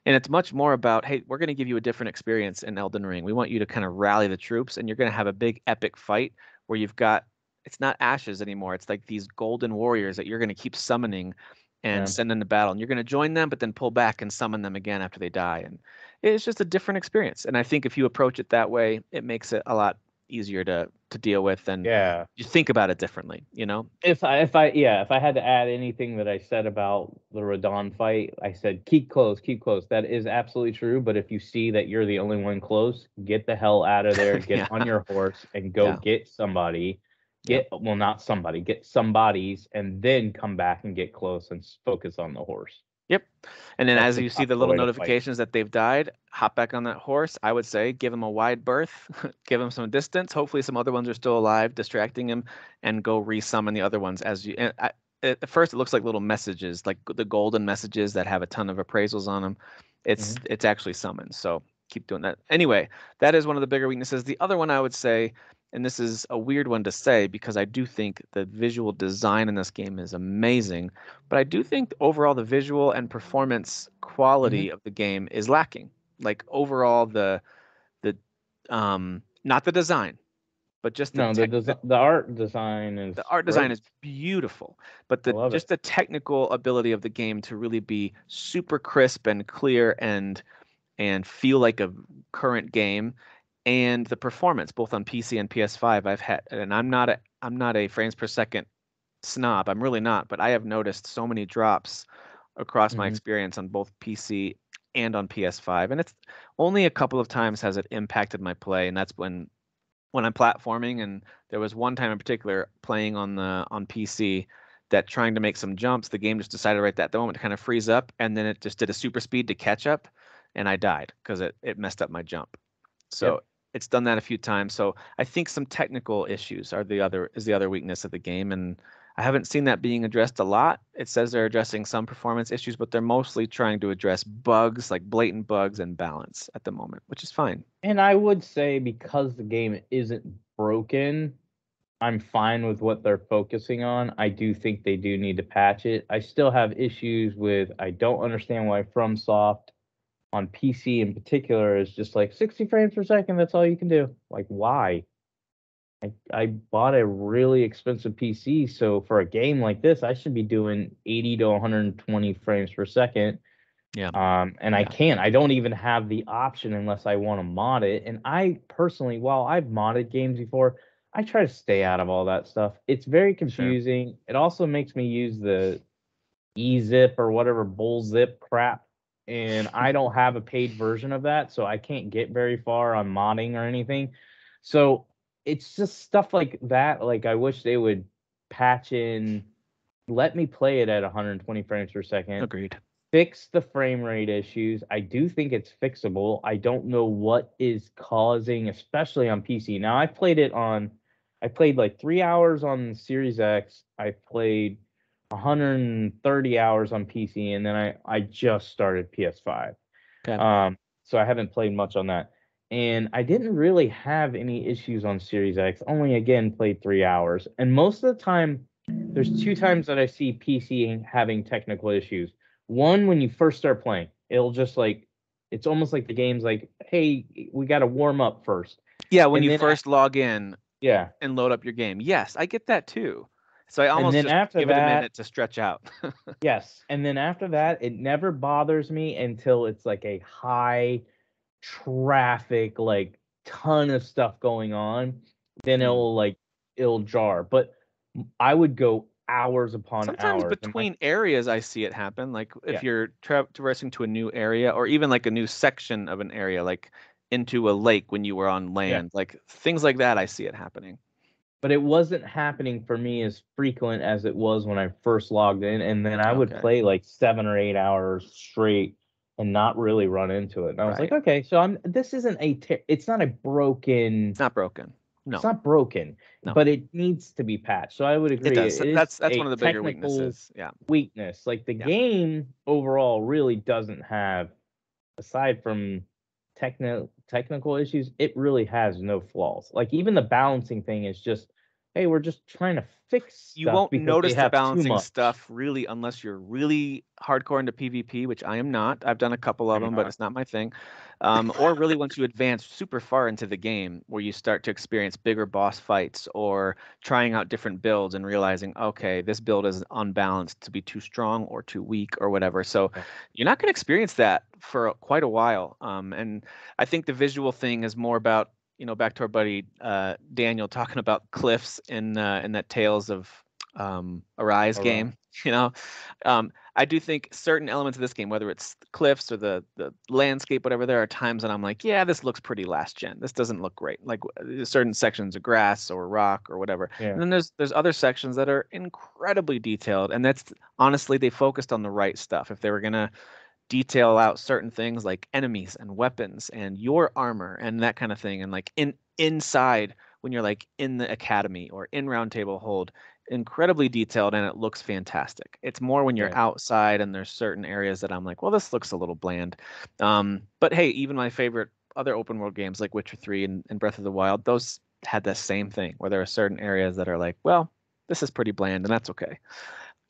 A: And it's much more about, hey, we're going to give you a different experience in Elden Ring. We want you to kind of rally the troops, and you're going to have a big epic fight where you've got, it's not ashes anymore. It's like these golden warriors that you're going to keep summoning and
B: Yeah.
A: send into battle. And you're going to join them, but then pull back and summon them again after they die. And it's just a different experience. And I think if you approach it that way, it makes it a lot easier to deal with, and
B: Yeah.
A: you think about it differently.
B: If I had to add anything that I said about the Radon fight, I said keep close, keep close. That is absolutely true. But if you see that you're the only one close, get the hell out of there, get
A: Yeah.
B: on your horse and go
A: Yeah.
B: get somebody.
A: Yep.
B: Well, not somebody, get somebody's, and then come back and get close and focus on the horse.
A: Yep. And then
B: That's
A: as
B: the
A: you see the
B: proper
A: little
B: way to fight.
A: notifications that they've died, hop back on that horse. I would say give him a wide berth, give him some distance. Hopefully some other ones are still alive, distracting him, and go resummon the other ones as you. At first, it looks like little messages, like the golden messages that have a ton of appraisals on them. It's
B: Hmm.
A: it's actually summons. So keep doing that. Anyway, that is one of the bigger weaknesses. The other one I would say, and this is a weird one to say because I do think the visual design in this game is amazing, but I do think overall the visual and performance
B: Hmm.
A: quality of the game is lacking. Like overall the not the design, but just
B: No, the art design
A: the
B: is
A: art design
B: great.
A: is beautiful, but
B: I
A: the
B: love it.
A: just the technical ability of the game to really be super crisp and clear and feel like a current game, and the performance both on PC and PS5 I've had, and I'm not a frames per second snob. I'm really not, but I have noticed so many drops across my
B: Hmm.
A: experience on both PC and on PS5, and it's only a couple of times has it impacted my play, and that's when I'm platforming. And there was one time in particular playing on PC that trying to make some jumps, the game just decided right at that moment to kind of freeze up, and then it just did a super speed to catch up, and I died because it messed up my jump. So
B: Yep.
A: it's done that a few times. So I think some technical issues are the other weakness of the game, and I haven't seen that being addressed a lot. It says they're addressing some performance issues, but they're mostly trying to address bugs, like blatant bugs and balance at the moment, which is fine.
B: And I would say because the game isn't broken, I'm fine with what they're focusing on. I do think they do need to patch it. I still have issues with I don't understand why FromSoft on PC in particular is just like 60 frames per second, that's all you can do. Like why? I bought a really expensive PC, so for a game like this, I should be doing 80 to 120 frames per second.
A: Yeah.
B: And I
A: Yeah.
B: can't. I don't even have the option unless I want to mod it. And I personally, while I've modded games before, I try to stay out of all that stuff. It's very
A: Sure.
B: confusing. It also makes me use the ezip or whatever bullzip crap. And I don't have a paid version of that, so I can't get very far on modding or anything. So it's just stuff like that. Like I wish they would patch in, let me play it at 120 frames per second,
A: Agreed.
B: fix the frame rate issues. I do think it's fixable. I don't know what is causing, especially on PC. Now I played like 3 hours on Series X. I played 130 hours on PC, and then I just started PS5.
A: Okay.
B: So I haven't played much on that. And I didn't really have any issues on Series X. Only again played 3 hours. And most of the time, there's two times that I see PC having technical issues. One, when you first start playing, it'll just like it's almost like the game's like, hey, we got to warm up first.
A: Yeah, when
B: And
A: you
B: then
A: first log in
B: yeah,
A: and load up your game. Yes, I get that too. So I
B: and
A: almost
B: then
A: just
B: after
A: give it a
B: that,
A: minute to stretch out.
B: yes, and then after that, it never bothers me until it's like a high traffic, like ton of stuff going on. Then
A: Hmm.
B: it'll jar. But I would go hours upon
A: Sometimes
B: hours, and
A: between areas, I see it happen. Like if
B: yeah.
A: you're traversing to a new area, or even like a new section of an area, like into a lake when you were on
B: Yeah.
A: land, like things like that, I see it happening.
B: but it wasn't happening for me as frequent as it was when I first logged in, and then I would
A: Okay.
B: play like 7 or 8 hours straight and not really run into it. And I was like,
A: Right.
B: okay, so this isn't it's not a broken,
A: It's not broken.
B: it's
A: No.
B: not broken,
A: No.
B: but it needs to be patched. So I would
A: It
B: agree,
A: does.
B: it is
A: That's one
B: a
A: of the bigger
B: technical
A: weaknesses. Yeah.
B: weakness. Like the
A: Yeah.
B: game overall really doesn't have, aside from technical issues, it really has no flaws. Like even the balancing thing is just, hey, we're just trying to fix
A: You
B: stuff
A: won't
B: because they
A: notice the
B: have too
A: balancing
B: much.
A: stuff really unless you're really hardcore into PvP, which I am not. I've done a couple of
B: I'm
A: them, but
B: not.
A: it's not my thing. Or really once you advance super far into the game, where you start to experience bigger boss fights or trying out different builds and realizing, okay, this build is unbalanced to be too strong or too weak or whatever. So
B: Yeah.
A: you're not going to experience that for quite a while. And I think the visual thing is more about, back to our buddy Daniel talking about cliffs in that Tales of Arise
B: All right.
A: game. You know, I do think certain elements of this game, whether it's the cliffs or the landscape, whatever, there are times that I'm like, yeah, this looks pretty last gen. This doesn't look great. Like certain sections of grass or rock or whatever.
B: Yeah.
A: And then there's other sections that are incredibly detailed, and that's honestly they focused on the right stuff. If they were gonna detail out certain things like enemies and weapons and your armor and that kind of thing, and like inside when you're like in the academy or in round table hold, incredibly detailed, and it looks fantastic. It's more when you're
B: Yeah.
A: outside and there's certain areas that I'm like, well, this looks a little bland. But hey, even my favorite other open world games like Witcher 3 and Breath of the Wild, those had the same thing where there are certain areas that are like, well, this is pretty bland, and that's okay.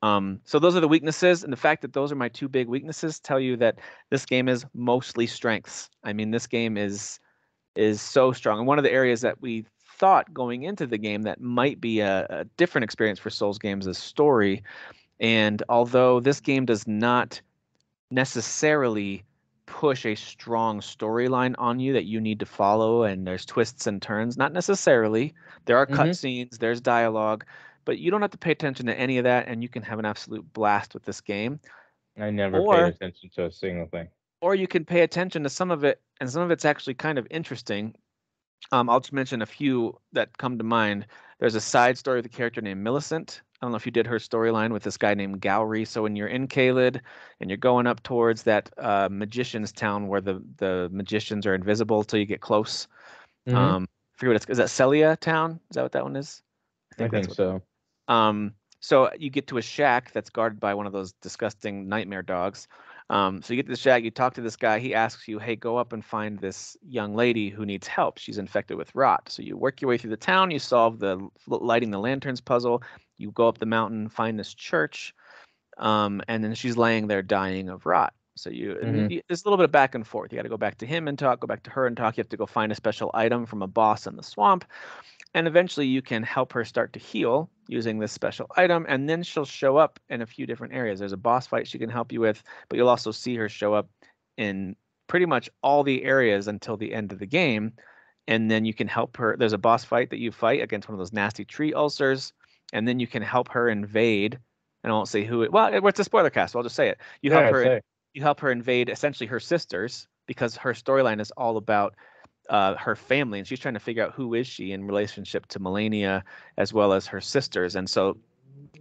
A: So those are the weaknesses, and the fact that those are my two big weaknesses tell you that this game is mostly strengths. I mean, this game is so strong. And one of the areas that we thought going into the game that might be a different experience for Souls games is story. And although this game does not necessarily push a strong storyline on you that you need to follow, and there's twists and turns, not necessarily. There are
B: Hmm.
A: cutscenes, there's dialogue, but you don't have to pay attention to any of that, and you can have an absolute blast with this game.
B: I never paid
A: Or
B: attention to a single thing.
A: or you can pay attention to some of it, and some of it's actually kind of interesting. I'll just mention a few that come to mind. There's a side story of the character named Millicent. I don't know if you did her storyline with this guy named Gowry. So when you're in Caelid and you're going up towards that magician's town where the magicians are invisible till you get close.
B: Hmm.
A: I forget what it's, is that Celia town? Is that what that one is? I
B: I
A: think that's
B: think
A: what that.
B: so.
A: So you get to a shack that's guarded by one of those disgusting nightmare dogs. So you get to the shack, you talk to this guy. He asks you, "Hey, go up and find this young lady who needs help. She's infected with rot." So you work your way through the town. You solve the lighting the lanterns puzzle. You go up the mountain, find this church, and then she's laying there dying of rot. So
B: Hmm.
A: there's a little bit of back and forth. You got to go back to him and talk, go back to her and talk. You have to go find a special item from a boss in the swamp, and eventually you can help her start to heal using this special item, and then she'll show up in a few different areas. There's a boss fight she can help you with, but you'll also see her show up in pretty much all the areas until the end of the game. And then you can help her. There's a boss fight that you fight against one of those nasty tree ulcers, and then you can help her invade. And I won't say who it. Well, it's a spoiler cast, so I'll just say it.
B: Yeah, say.
A: You help her invade essentially her sisters because her storyline is all about her family, and she's trying to figure out who is she in relationship to Melania as well as her sisters. And so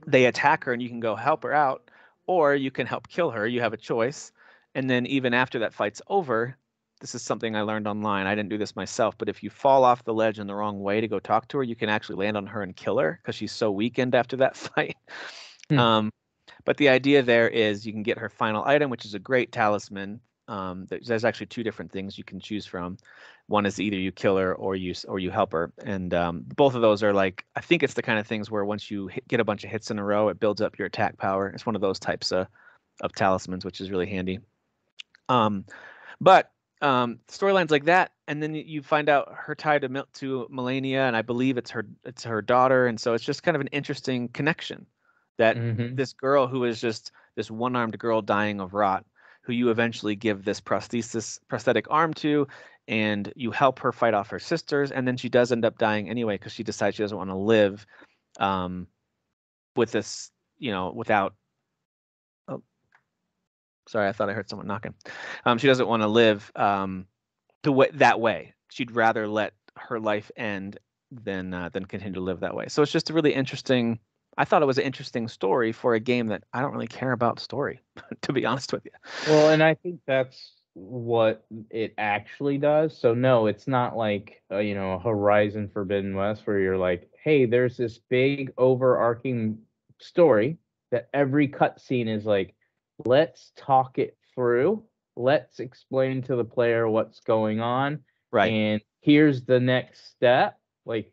A: they attack her, and you can go help her out, or you can help kill her. You have a choice. And then even after that fight's over, this is something I learned online. I didn't do this myself, but if you fall off the ledge in the wrong way to go talk to her, you can actually land on her and kill her because she's so weakened after that fight.
B: Hmm.
A: Um, but the idea there is you can get her final item, which is a great talisman. There's actually two different things you can choose from. One is either you kill her or you help her, and both of those are like, I think it's the kind of things where once you get a bunch of hits in a row, it builds up your attack power. It's one of those types of talismans, which is really handy. Um, but storylines like that, and then you find out her tie to Melania, and I believe it's her daughter, and so it's just kind of an interesting connection that
B: Hmm.
A: this girl who is just this one-armed girl dying of rot, who you eventually give this prosthetic arm to, and you help her fight off her sisters, and then she does end up dying anyway because she decides she doesn't want to live um, with this, without. Oh, sorry, I thought I heard someone knocking. She doesn't want to live that way. She'd rather let her life end than continue to live that way. So it's just a really interesting. I thought it was an interesting story for a game that I don't really care about story, to be honest with you.
B: Well, and I think that's what it actually does. So no, it's not like a Horizon Forbidden West where you're like, hey, there's this big overarching story that every cutscene is like, let's talk it through. Let's explain to the player what's going on,
A: Right.
B: and here's the next step. Like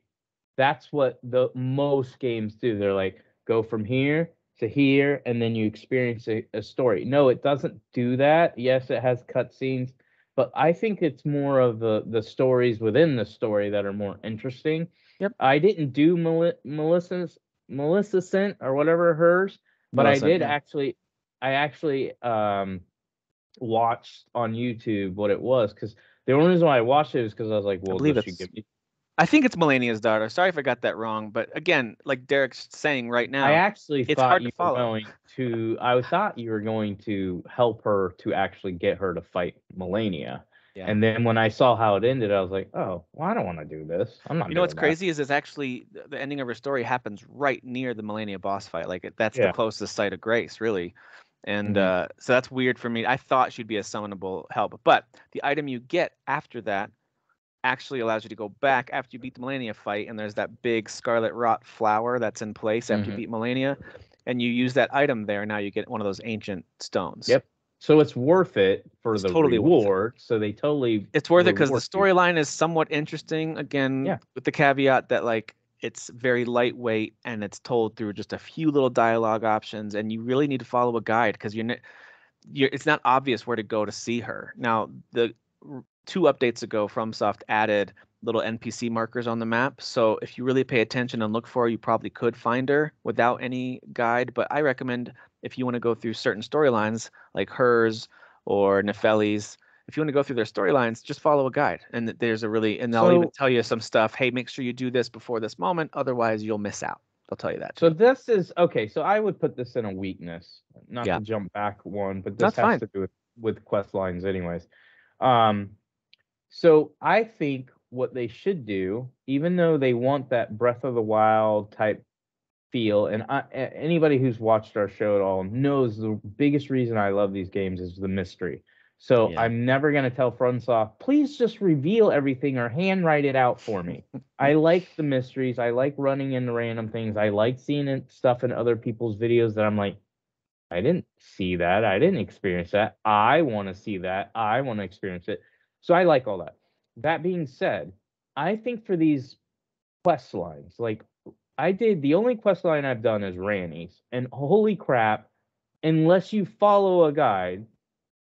B: that's what the most games do. They're like, go from here to here, and then you experience a story. No, it doesn't do that. Yes, it has cutscenes, but I think it's more of the stories within the story that are more interesting.
A: Yep.
B: I didn't do Maleficent or whatever hers, but I
A: Millicent,
B: did
A: yeah.
B: actually. I actually watched on YouTube what it was, because the only reason why I watched it is because I was like,
A: I
B: well,
A: believe
B: does she
A: it's.
B: give me?
A: I think it's Melania's daughter. Sorry if I got that wrong, but again, like Derek's saying right
B: I
A: now,
B: actually
A: it's
B: thought
A: hard to
B: you were
A: follow.
B: going to. I thought you were going to help her to actually get her to fight Melania.
A: Yeah.
B: And then when I saw how it ended, I was like, oh, well, I don't want to do this. I'm not
A: You know what's
B: doing that.
A: crazy is it's actually the ending of her story happens right near the Melania boss fight. Like that's the
B: Yeah.
A: closest site of Grace, really. And
B: Hmm.
A: so that's weird for me. I thought she'd be a summonable help, but the item you get after that actually allows you to go back after you beat the Melania fight, and there's that big scarlet rot flower that's in place after you
B: Hmm.
A: beat Melania, and you use that item there. Now you get one of those ancient stones.
B: Yep. So it's worth it for
A: It's
B: the
A: totally worth it.
B: reward. So they totally
A: It's worth it because the
B: reward you.
A: storyline is somewhat interesting. Again,
B: Yeah.
A: with the caveat that like it's very lightweight and it's told through just a few little dialogue options, and you really need to follow a guide because it's not obvious where to go to see her. Now, the two updates ago, FromSoft added little NPC markers on the map. So if you really pay attention and look for her, you probably could find her without any guide. But I recommend if you want to go through certain storylines like hers or Nefeli's, if you want to go through their storylines, just follow a guide. And and they'll even
B: So
A: tell you some stuff. Hey, make sure you do this before this moment. Otherwise, you'll miss out. They'll tell you that too.
B: so this is okay. So I would put this in a weakness, not
A: Yeah,
B: to jump back one, but this
A: that's
B: has
A: fine.
B: to do with quest lines anyways. Um, So I think what they should do, even though they want that Breath of the Wild type feel, and anybody who's watched our show at all knows the biggest reason I love these games is the mystery. So
A: Yeah.
B: I'm never gonna tell FromSoft, please just reveal everything or handwrite it out for me. I like the mysteries. I like running into random things. I like seeing stuff in other people's videos that I'm like, I didn't see that. I didn't experience that. I want to see that. I want to experience it. So I like all that. That being said, I think for these quest lines, like the only quest line I've done is Ranny's, and holy crap, unless you follow a guide,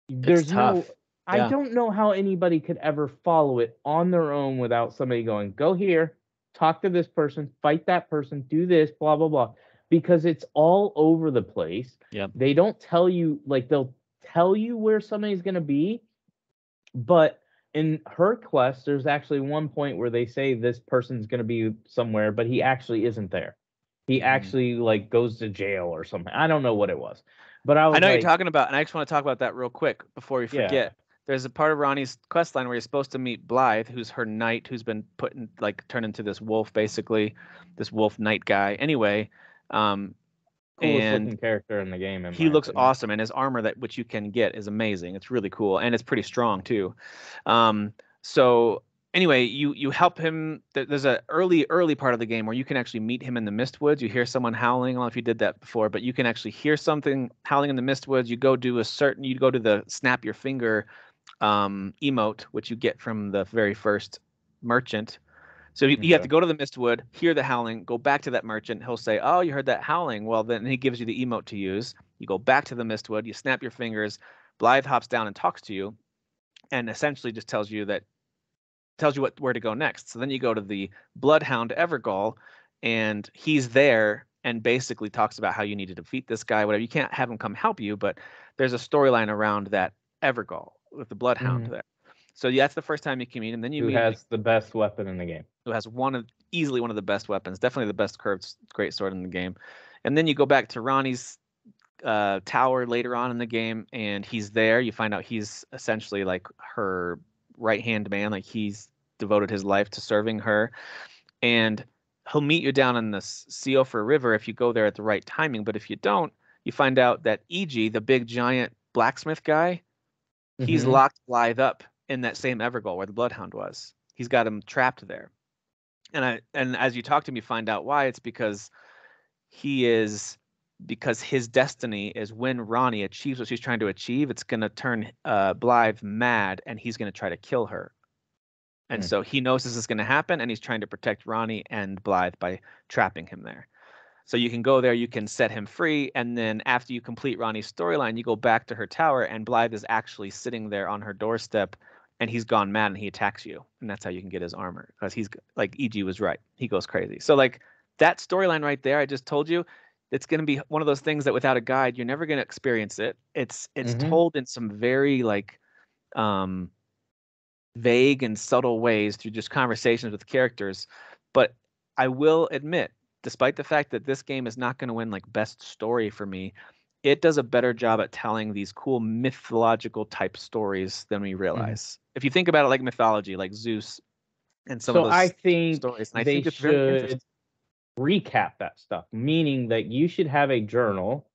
A: It's
B: there's no.
A: tough.
B: I
A: Yeah.
B: don't know how anybody could ever follow it on their own without somebody going, go here, talk to this person, fight that person, do this, blah, blah, blah. Because it's all over the place.
A: Yep.
B: They don't tell you, like, they'll tell you where somebody's going to be. But in her quest, there's actually one point where they say this person's going to be somewhere, but he actually isn't there. He
A: Mhm.
B: actually, like, goes to jail or something. I don't know what it was. But I
A: I
B: was
A: know what you're
B: like,
A: talking about, and I just want to talk about that real quick before we
B: yeah,
A: forget. There's a part of Ronnie's quest line where you're supposed to meet Blythe, who's her knight, who's been put in, like, turned into this wolf, basically, this wolf knight guy. Anyway, um,
B: coolest
A: and
B: looking character in the game, in
A: he
B: my
A: looks
B: opinion.
A: awesome, and his armor that which you can get is amazing. It's really cool, and it's pretty strong too. So anyway, you help him. There's a early part of the game where you can actually meet him in the Mistwoods. You hear someone howling. I don't know if you did that before, but you can actually hear something howling in the Mistwoods. You go to the snap your finger emote, which you get from the very first merchant. So you have
B: Okay.
A: to go to the Mistwood, hear the howling, go back to that merchant. He'll say, "Oh, you heard that howling." Well, then he gives you the emote to use. You go back to the Mistwood, you snap your fingers. Blythe hops down and talks to you, and essentially just tells you where to go next. So then you go to the Bloodhound Evergall, and he's there and basically talks about how you need to defeat this guy. Whatever. You can't have him come help you, but there's a storyline around that Evergall with the Bloodhound
B: Hmm.
A: there. So yeah, that's the first time you can meet him. Then you
B: Who
A: meet him
B: has the best weapon in the game?
A: who has easily one of the best weapons, definitely the best curved great sword in the game. And then you go back to Ronnie's tower later on in the game, and he's there. You find out he's essentially like her right hand man, like he's devoted his life to serving her. and he'll meet you down in the Seofer River if you go there at the right timing. But if you don't, you find out that EG, the big giant blacksmith guy, he's
B: Mm-hmm.
A: locked Blythe up in that same Evergold where the Bloodhound was. He's got him trapped there. And as you talk to him, you find out why. It's because his destiny is when Ronnie achieves what she's trying to achieve, it's going to turn Blythe mad, and he's going to try to kill her. And so he knows this is going to happen, and he's trying to protect Ronnie and Blythe by trapping him there. So you can go there, you can set him free, and then after you complete Ronnie's storyline, you go back to her tower, and Blythe is actually sitting there on her doorstep, and he's gone mad, and he attacks you, and that's how you can get his armor, because he's like, EG was right, he goes crazy. So like that storyline right there, I just told you, it's going to be one of those things that without a guide, you're never going to experience it. It's told in some very like vague and subtle ways through just conversations with characters. But I will admit, despite the fact that this game is not going to win like best story for me, it does a better job at telling these cool mythological type stories than we realize. If you think about it like mythology, like Zeus and some of
B: So I
A: those
B: think
A: stories, and I
B: they
A: think it's very interesting.
B: should recap that stuff, meaning that you should have a journal.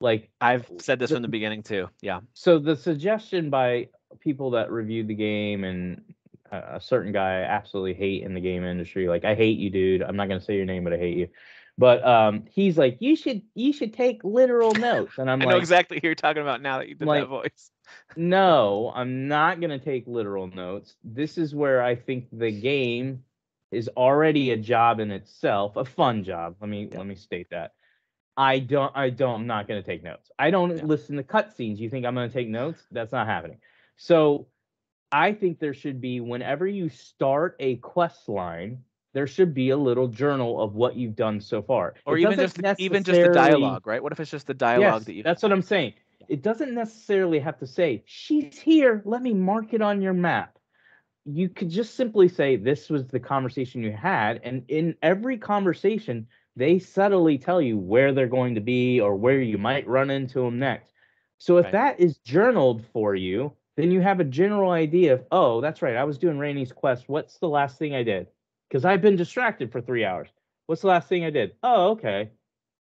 B: Like
A: I've said this from the beginning too. Yeah.
B: So the suggestion by people that reviewed the game, and a certain guy I absolutely hate in the game industry, like I hate you, dude. I'm not gonna say your name, but I hate you. But he's like, you should take literal notes, and I'm
A: I know
B: like,
A: exactly who you're talking about now that you did that voice.
B: no, I'm not gonna take literal notes. This is where I think the game is already a job in itself, a fun job. Let me state that. I'm not going to take notes. I don't listen to cutscenes. You think I'm going to take notes? That's not happening. So I think there should be, whenever you start a quest line, there should be a little journal of what you've done so far.
A: Or
B: It
A: even
B: doesn't
A: just the
B: necessarily,
A: dialogue, right? What if it's just the dialogue
B: yes,
A: that you've
B: that's what I'm saying. It doesn't necessarily have to say, she's here, let me mark it on your map. You could just simply say, this was the conversation you had. And in every conversation, they subtly tell you where they're going to be or where you might run into them next. So if that is journaled for you, then you have a general idea of, oh, that's right, I was doing Rainey's quest. What's the last thing I did? Because I've been distracted for 3 hours. What's the last thing I did? Oh, okay.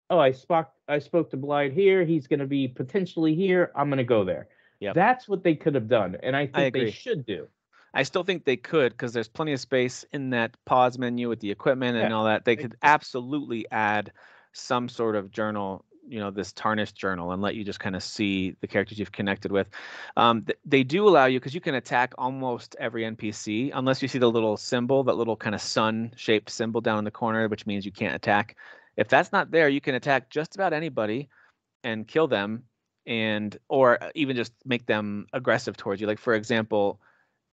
B: Oh, I spoke to Blythe here. He's going to be potentially here. I'm going to go there.
A: Yep.
B: That's what they could have done, and I think they should do.
A: I still think they could, because there's plenty of space in that pause menu with the equipment and all that. They could absolutely add some sort of journal, this tarnished journal, and let you just kind of see the characters you've connected with. They do allow you, because you can attack almost every NPC, unless you see the little symbol, that little kind of sun-shaped symbol down in the corner, which means you can't attack. If that's not there, you can attack just about anybody and kill them, or even just make them aggressive towards you. Like, for example,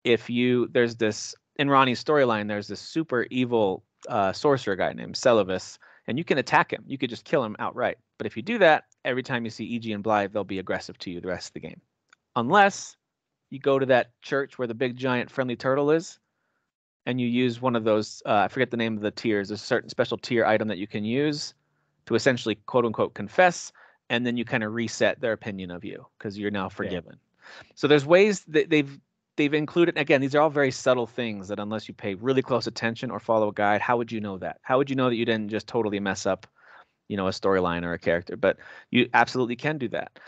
A: there's this in Ronnie's storyline, there's this super evil sorcerer guy named Celavis, and you can attack him. You could just kill him outright. But if you do that, every time you see EG and Blythe, they'll be aggressive to you the rest of the game. Unless you go to that church where the big giant friendly turtle is, and you use one of those, I forget the name of the tiers, there's a certain special tier item that you can use to essentially quote unquote confess, and then you kind of reset their opinion of you because you're now forgiven. So there's ways that they've included, again, these are all very subtle things that unless you pay really close attention or follow a guide, how would you know that? How would you know that you didn't just totally mess up, a storyline or a character? But you absolutely can do that.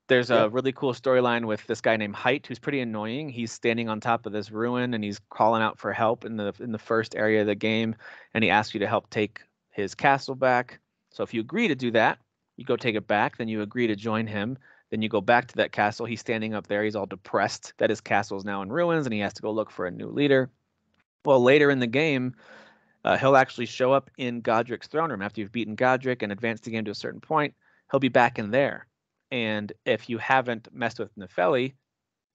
A: There's a really cool storyline with this guy named Height, who's pretty annoying. He's standing on top of this ruin and he's calling out for help in the first area of the game, and he asks you to help take his castle back. So if you agree to do that, you go take it back, then you agree to join him. Then you go back to that castle. He's standing up there. He's all depressed that his castle is now in ruins and he has to go look for a new leader. Well, later in the game, he'll actually show up in Godric's throne room after you've beaten Godric and advanced the game to a certain point. He'll be back in there. And if you haven't messed with Nefeli,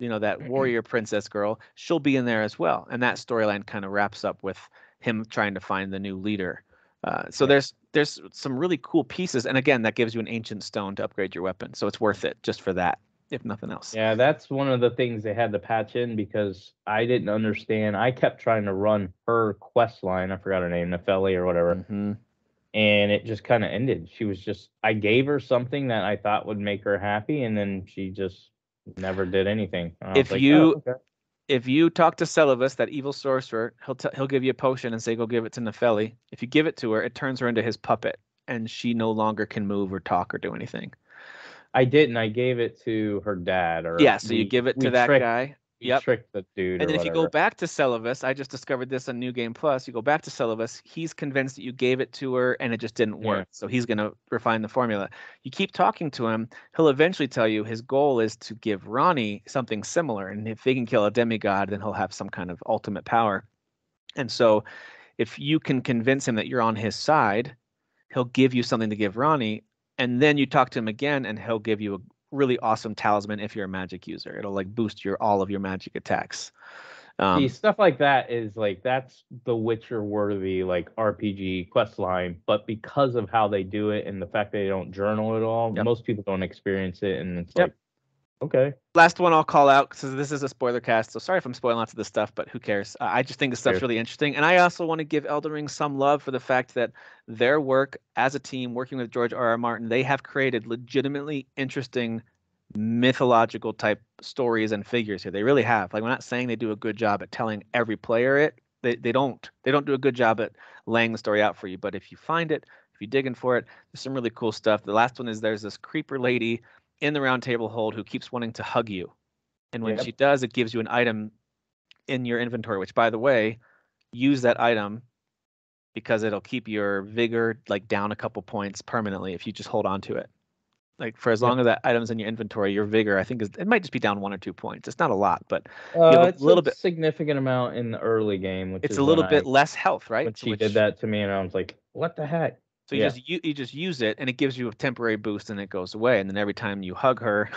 A: that warrior princess girl, she'll be in there as well. And that storyline kind of wraps up with him trying to find the new leader. So there's some really cool pieces, and again, that gives you an ancient stone to upgrade your weapon, so it's worth it just for that, if nothing else.
B: Yeah, that's one of the things they had to patch in, because I didn't understand. I kept trying to run her quest line. I forgot her name, Nefeli or whatever, and it just kind of ended. She was just, I gave her something that I thought would make her happy, and then she just never did anything.
A: If you talk to Celovus, that evil sorcerer, he'll give you a potion and say, go give it to Nefeli. If you give it to her, it turns her into his puppet, and she no longer can move or talk or do anything.
B: I didn't. I gave it to her dad,
A: Yeah,
B: or
A: so you give it to that guy.
B: we
A: Yep.
B: tricked the dude
A: And
B: or
A: then if you go
B: whatever.
A: back to Celovus, I just discovered this on New Game Plus. You go back to Celovus, he's convinced that you gave it to her and it just didn't
B: Yeah.
A: work. So he's going to refine the formula. You keep talking to him, he'll eventually tell you his goal is to give Ronnie something similar. And if they can kill a demigod, then he'll have some kind of ultimate power. And so if you can convince him that you're on his side, he'll give you something to give Ronnie. And then you talk to him again and he'll give you a really awesome talisman if you're a magic user. It'll like boost all of your magic attacks.
B: See, stuff like that is like that's the Witcher worthy like RPG quest line, but because of how they do it and the fact they don't journal at all,
A: Yep.
B: most people don't experience it, and it's
A: Yep.
B: like, okay.
A: Last one I'll call out because this is a spoiler cast, so sorry if I'm spoiling lots of this stuff, but who cares? I just think this stuff's really interesting, and I also want to give Elden Ring some love for the fact that their work as a team, working with George R. R. Martin, they have created legitimately interesting mythological type stories and figures here. They really have. Like, we're not saying they do a good job at telling every player it. They don't do a good job at laying the story out for you. But if you find it, if you're digging for it, there's some really cool stuff. The last one is there's this creeper lady in the round table hold who keeps wanting to hug you. And when she does, it gives you an item in your inventory, which, by the way, use that item because it'll keep your vigor like down a couple points permanently if you just hold on to it. Like for as long as that item's in your inventory, your vigor, I think, it might just be down 1 or 2 points. It's not a lot, but you have a
B: It's
A: little
B: a
A: bit.
B: significant amount in the early game, which
A: It's
B: is
A: a little bit less health, right?
B: when she did that to me, and I was like, what the heck?
A: So you just use it, and it gives you a temporary boost, and it goes away. And then every time you hug her,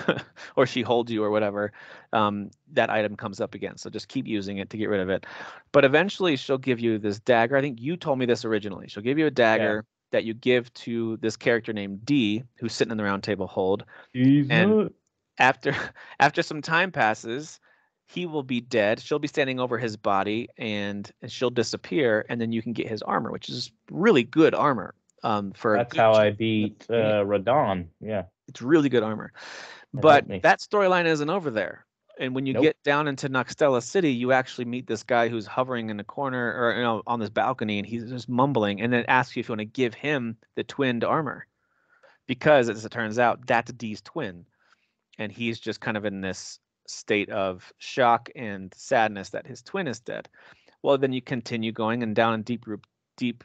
A: or she holds you, or whatever, that item comes up again. So just keep using it to get rid of it. But eventually, she'll give you this dagger. I think you told me this originally. She'll give you a dagger that you give to this character named D, who's sitting in the round table hold. And after after some time passes, he will be dead. She'll be standing over his body, and she'll disappear, and then you can get his armor, which is really good armor.
B: That's how I beat Radon. Yeah,
A: it's really good armor. But that storyline isn't over there. And when you get down into Noxtella City, you actually meet this guy who's hovering in the corner or on this balcony, and he's just mumbling, and then asks you if you want to give him the twinned armor, because as it turns out, that's Dee's twin, and he's just kind of in this state of shock and sadness that his twin is dead. Well, then you continue going, and down in deep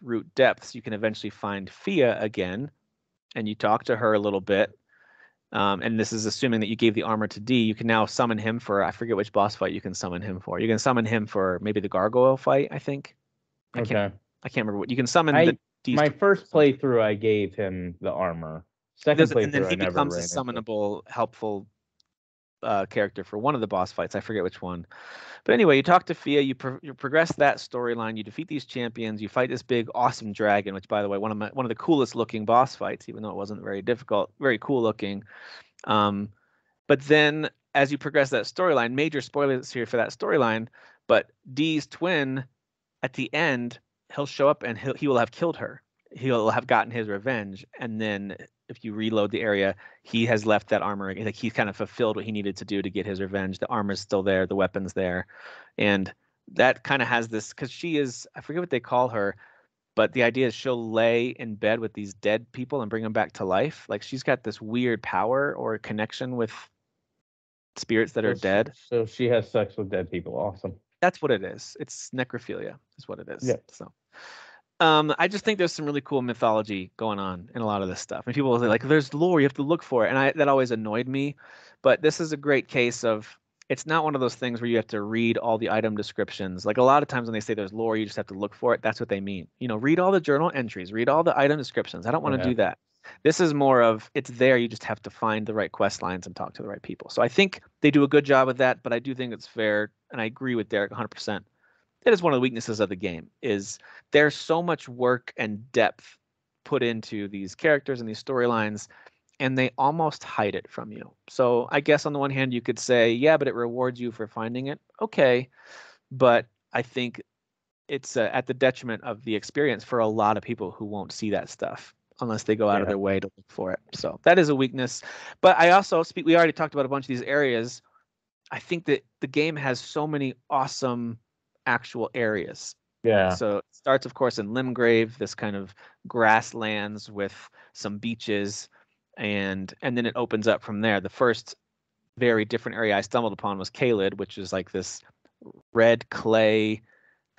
A: root depths, you can eventually find Fia again, and you talk to her a little bit. And this is assuming that you gave the armor to D. You can now summon him for, I forget which boss fight you can summon him for. You can summon him for maybe the gargoyle fight, I think. I can't remember what you can summon.
B: My first playthrough, I gave him the armor. Second playthrough,
A: and then he
B: I never
A: becomes a
B: ran
A: summonable, helpful character for one of the boss fights. I forget which one. But anyway, you talk to Fia, you progress that storyline, you defeat these champions, you fight this big, awesome dragon, which, by the way, one of the coolest looking boss fights, even though it wasn't very difficult, very cool looking. But then as you progress that storyline, major spoilers here for that storyline, but Dee's twin, at the end, he'll show up and he will have killed her. He'll have gotten his revenge, and then if you reload the area, he has left that armor. Like, he's kind of fulfilled what he needed to do to get his revenge. The armor's still there, the weapon's there, and that kind of has this, because she is, I forget what they call her, but the idea is she'll lay in bed with these dead people and bring them back to life. Like, she's got this weird power or connection with spirits that are dead.
B: So she has sex with dead people. Awesome.
A: That's what it is. It's necrophilia is what it is.
B: Yeah.
A: So I just think there's some really cool mythology going on in a lot of this stuff. And people will say, like, there's lore, you have to look for it. And that always annoyed me. But this is a great case of, it's not one of those things where you have to read all the item descriptions. Like, a lot of times when they say there's lore, you just have to look for it. That's what they mean. Read all the journal entries, read all the item descriptions. I don't want to do that. This is more of, it's there, you just have to find the right quest lines and talk to the right people. So I think they do a good job with that, but I do think it's fair, and I agree with Derek 100%. That is one of the weaknesses of the game, is there's so much work and depth put into these characters and these storylines, and they almost hide it from you. So I guess on the one hand, you could say, yeah, but it rewards you for finding it. Okay, but I think it's at the detriment of the experience for a lot of people who won't see that stuff unless they go out of their way to look for it. So that is a weakness. But I also we already talked about a bunch of these areas. I think that the game has so many awesome actual areas.
B: Yeah.
A: So it starts, of course, in Limgrave, this kind of grasslands with some beaches, and then it opens up from there. The first very different area I stumbled upon was Caelid, which is like this red clay,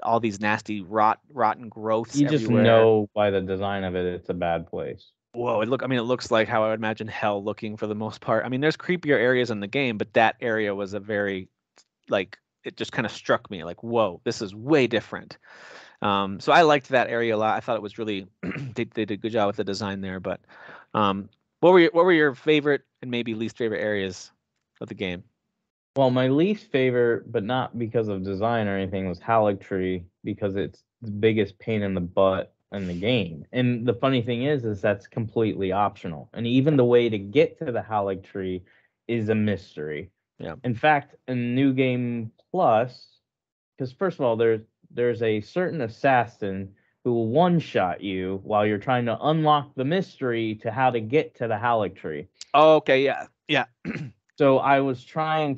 A: all these nasty rotten growths
B: You just
A: everywhere.
B: know by the design of it, it's a bad place.
A: Whoa, it looks like how I would imagine hell looking for the most part. I mean, there's creepier areas in the game, but that area was a very like it just kind of struck me like, whoa, this is way different. So I liked that area a lot. I thought it was really they did a good job with the design there. But um, what were your favorite and maybe least favorite areas of the game?
B: Well, my least favorite, but not because of design or anything, was Haligtree because it's the biggest pain in the butt in the game. And the funny thing is that's completely optional. And even the way to get to the Haligtree is a mystery.
A: Yeah.
B: In fact, in New Game Plus, because first of all, there's a certain assassin who will one-shot you while you're trying to unlock the mystery to how to get to the Haligtree.
A: Oh, okay. Yeah. Yeah.
B: So I was trying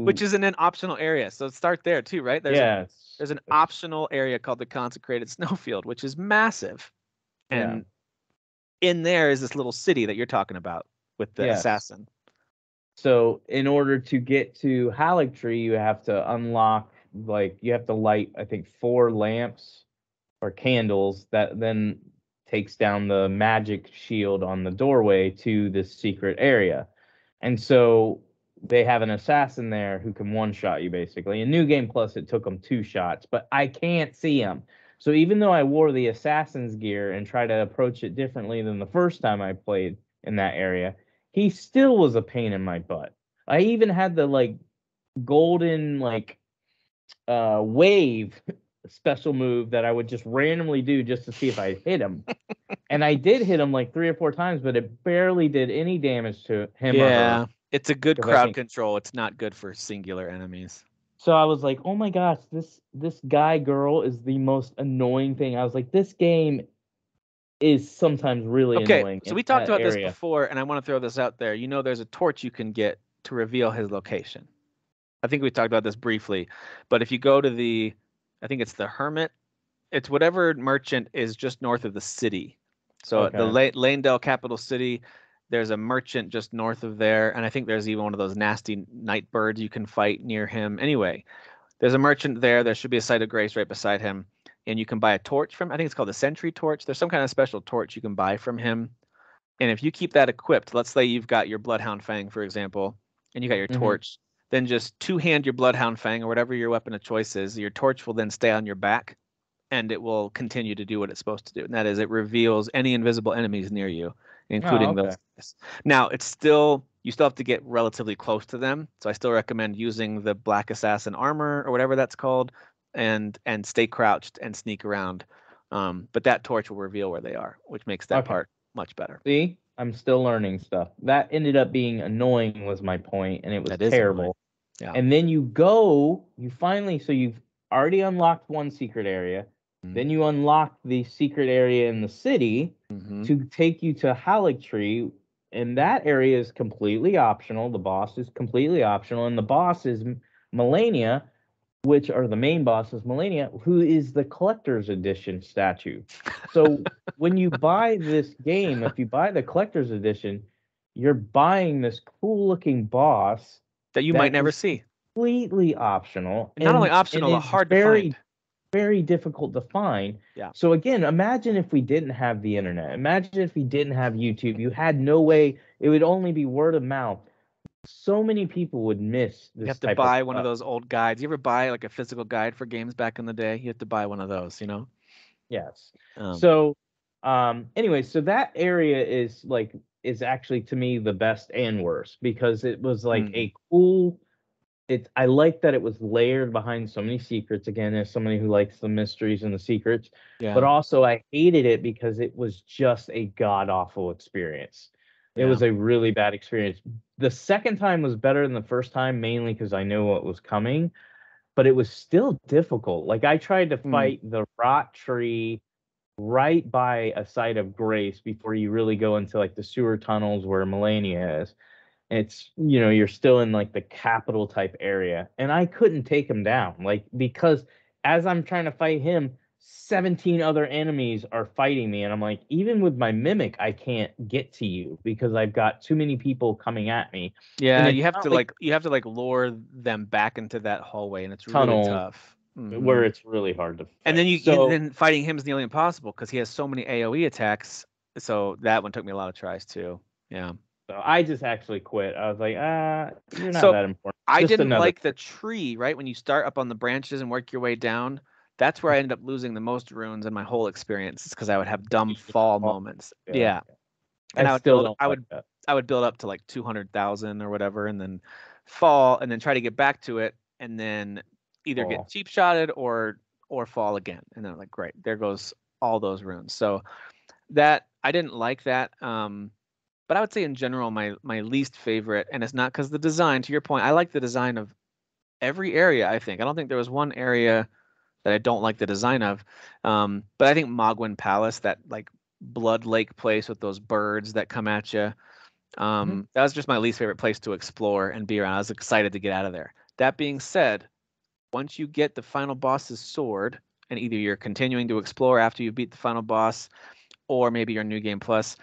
A: Which
B: to,
A: is in an optional area. So start there too, right?
B: yeah,
A: There's an optional area called the Consecrated Snowfield, which is massive.
B: yeah,
A: And in there is this little city that you're talking about with the
B: yes.
A: assassin.
B: So in order to get to Haligtree, you have to unlock, like, you have to light, I think, 4 lamps or candles that then takes down the magic shield on the doorway to this secret area. And so they have an assassin there who can one shot you basically. In New Game Plus, it took them 2 shots, but I can't see him. So even though I wore the assassin's gear and tried to approach it differently than the first time I played in that area, he still was a pain in my butt. I even had the like golden like wave special move that I would just randomly do just to see if I hit him. And I did hit him like 3 or 4 times, but it barely did any damage to him or her.
A: Yeah. It's a good
B: Because I
A: crowd
B: think
A: control. It's not good for singular enemies.
B: so. I was like, oh my gosh, this guy girl is the most annoying thing. I was like, this game is sometimes really
A: Okay,
B: annoying
A: so
B: in
A: we talked
B: that
A: about this
B: area.
A: before, and I want to throw this out there. You know, there's a torch you can get to reveal his location. I think we talked about this briefly, but if you go to I think it's the Hermit, it's whatever merchant is just north of the city. So the
B: Okay.
A: Lanedale capital city, there's a merchant just north of there, and I think there's even one of those nasty night birds you can fight near him. Anyway, there's a merchant there. There should be a site of grace right beside him, and you can buy a torch from. I think it's called the Sentry Torch. There's some kind of special torch you can buy from him, and if you keep that equipped, let's say you've got your Bloodhound Fang, for example, and you got your
B: Hmm.
A: torch, then just two-hand your Bloodhound Fang or whatever your weapon of choice is. Your torch will then stay on your back, and it will continue to do what it's supposed to do. And that is, it reveals any invisible enemies near you,
B: Oh,
A: including
B: okay.
A: those guys. Now, you still have to get relatively close to them. So I still recommend using the Black Assassin armor or whatever that's called, and stay crouched and sneak around. But that torch will reveal where they are, which makes that
B: Okay.
A: part much better.
B: See, I'm still learning stuff. That ended up being annoying was my point, and it was
A: That is annoying.
B: terrible.
A: Yeah.
B: And then you finally, so you've already unlocked one secret area. Then you unlock the secret area in the city
A: Mm-hmm.
B: to take you to Haligtree, and that area is completely optional. The boss is completely optional, and the boss is Melania, which are the main boss is Melania, who is the collector's edition statue. So when you buy this game, if you buy the collector's edition, you're buying this cool looking boss
A: That you might
B: that
A: never
B: is
A: see.
B: completely optional
A: Not only
B: and
A: optional, but
B: is
A: hard to find.
B: very very difficult to find.
A: Yeah.
B: So again, imagine if we didn't have the internet. Imagine if we didn't have YouTube. You had no way. It would only be word of mouth. So many people would miss
A: You
B: this
A: have to
B: type of
A: buy one of
B: stuff.
A: those old guides. You ever buy like a physical guide for games back in the day? You have to buy one of those, you know?
B: Yes.
A: Um,
B: So, anyway, so that area is actually to me the best and worst because it was like
A: mm,
B: a cool. I like that it was layered behind so many secrets. Again, as somebody who likes the mysteries and the secrets, but
A: yeah,
B: also I hated it because it was just a god awful experience. It
A: yeah.
B: was a really bad experience. The second time was better than the first time, mainly because I knew what was coming, but it was still difficult. Like I tried to
A: Mm,
B: fight the rot tree right by a site of grace before you really go into like the sewer tunnels where Melania is. It's, you're still in like the capital type area, and I couldn't take him down, like, because as I'm trying to fight him, 17 other enemies are fighting me, and I'm like, even with my mimic, I can't get to you because I've got too many people coming at me. And
A: Yeah,
B: it's not like
A: you have to like lure them back into that hallway, and it's really
B: tunnel
A: tough.
B: where it's really hard to
A: And
B: fight. So
A: then fighting him is nearly impossible because he has so many AoE attacks. So that one took me a lot of tries too. Yeah.
B: so I just actually quit. I was like, you're not
A: So
B: that important.
A: I
B: Just
A: didn't
B: another.
A: like the tree, right? When you start up on the branches and work your way down, that's where I ended up losing the most runes in my whole experience. It's because I would have dumb fall moments.
B: Yeah.
A: Yeah.
B: I
A: And
B: still don't like that.
A: I would build up to like 200,000 or whatever, and then fall, and then try to get back to it, and then either get
B: Fall.
A: cheap shotted or fall again. And then like, great, there goes all those runes. So that I didn't like that. But I would say in general, my least favorite, and it's not because the design. To your point, I like the design of every area. I don't think there was one area that I don't like the design of. But I think Mogwin Palace, that like Blood Lake place with those birds that come at you,
B: Mhm.
A: that was just my least favorite place to explore and be around. I was excited to get out of there. That being said, once you get the final boss's sword, and either you're continuing to explore after you beat the final boss, or maybe you're New Game Plus,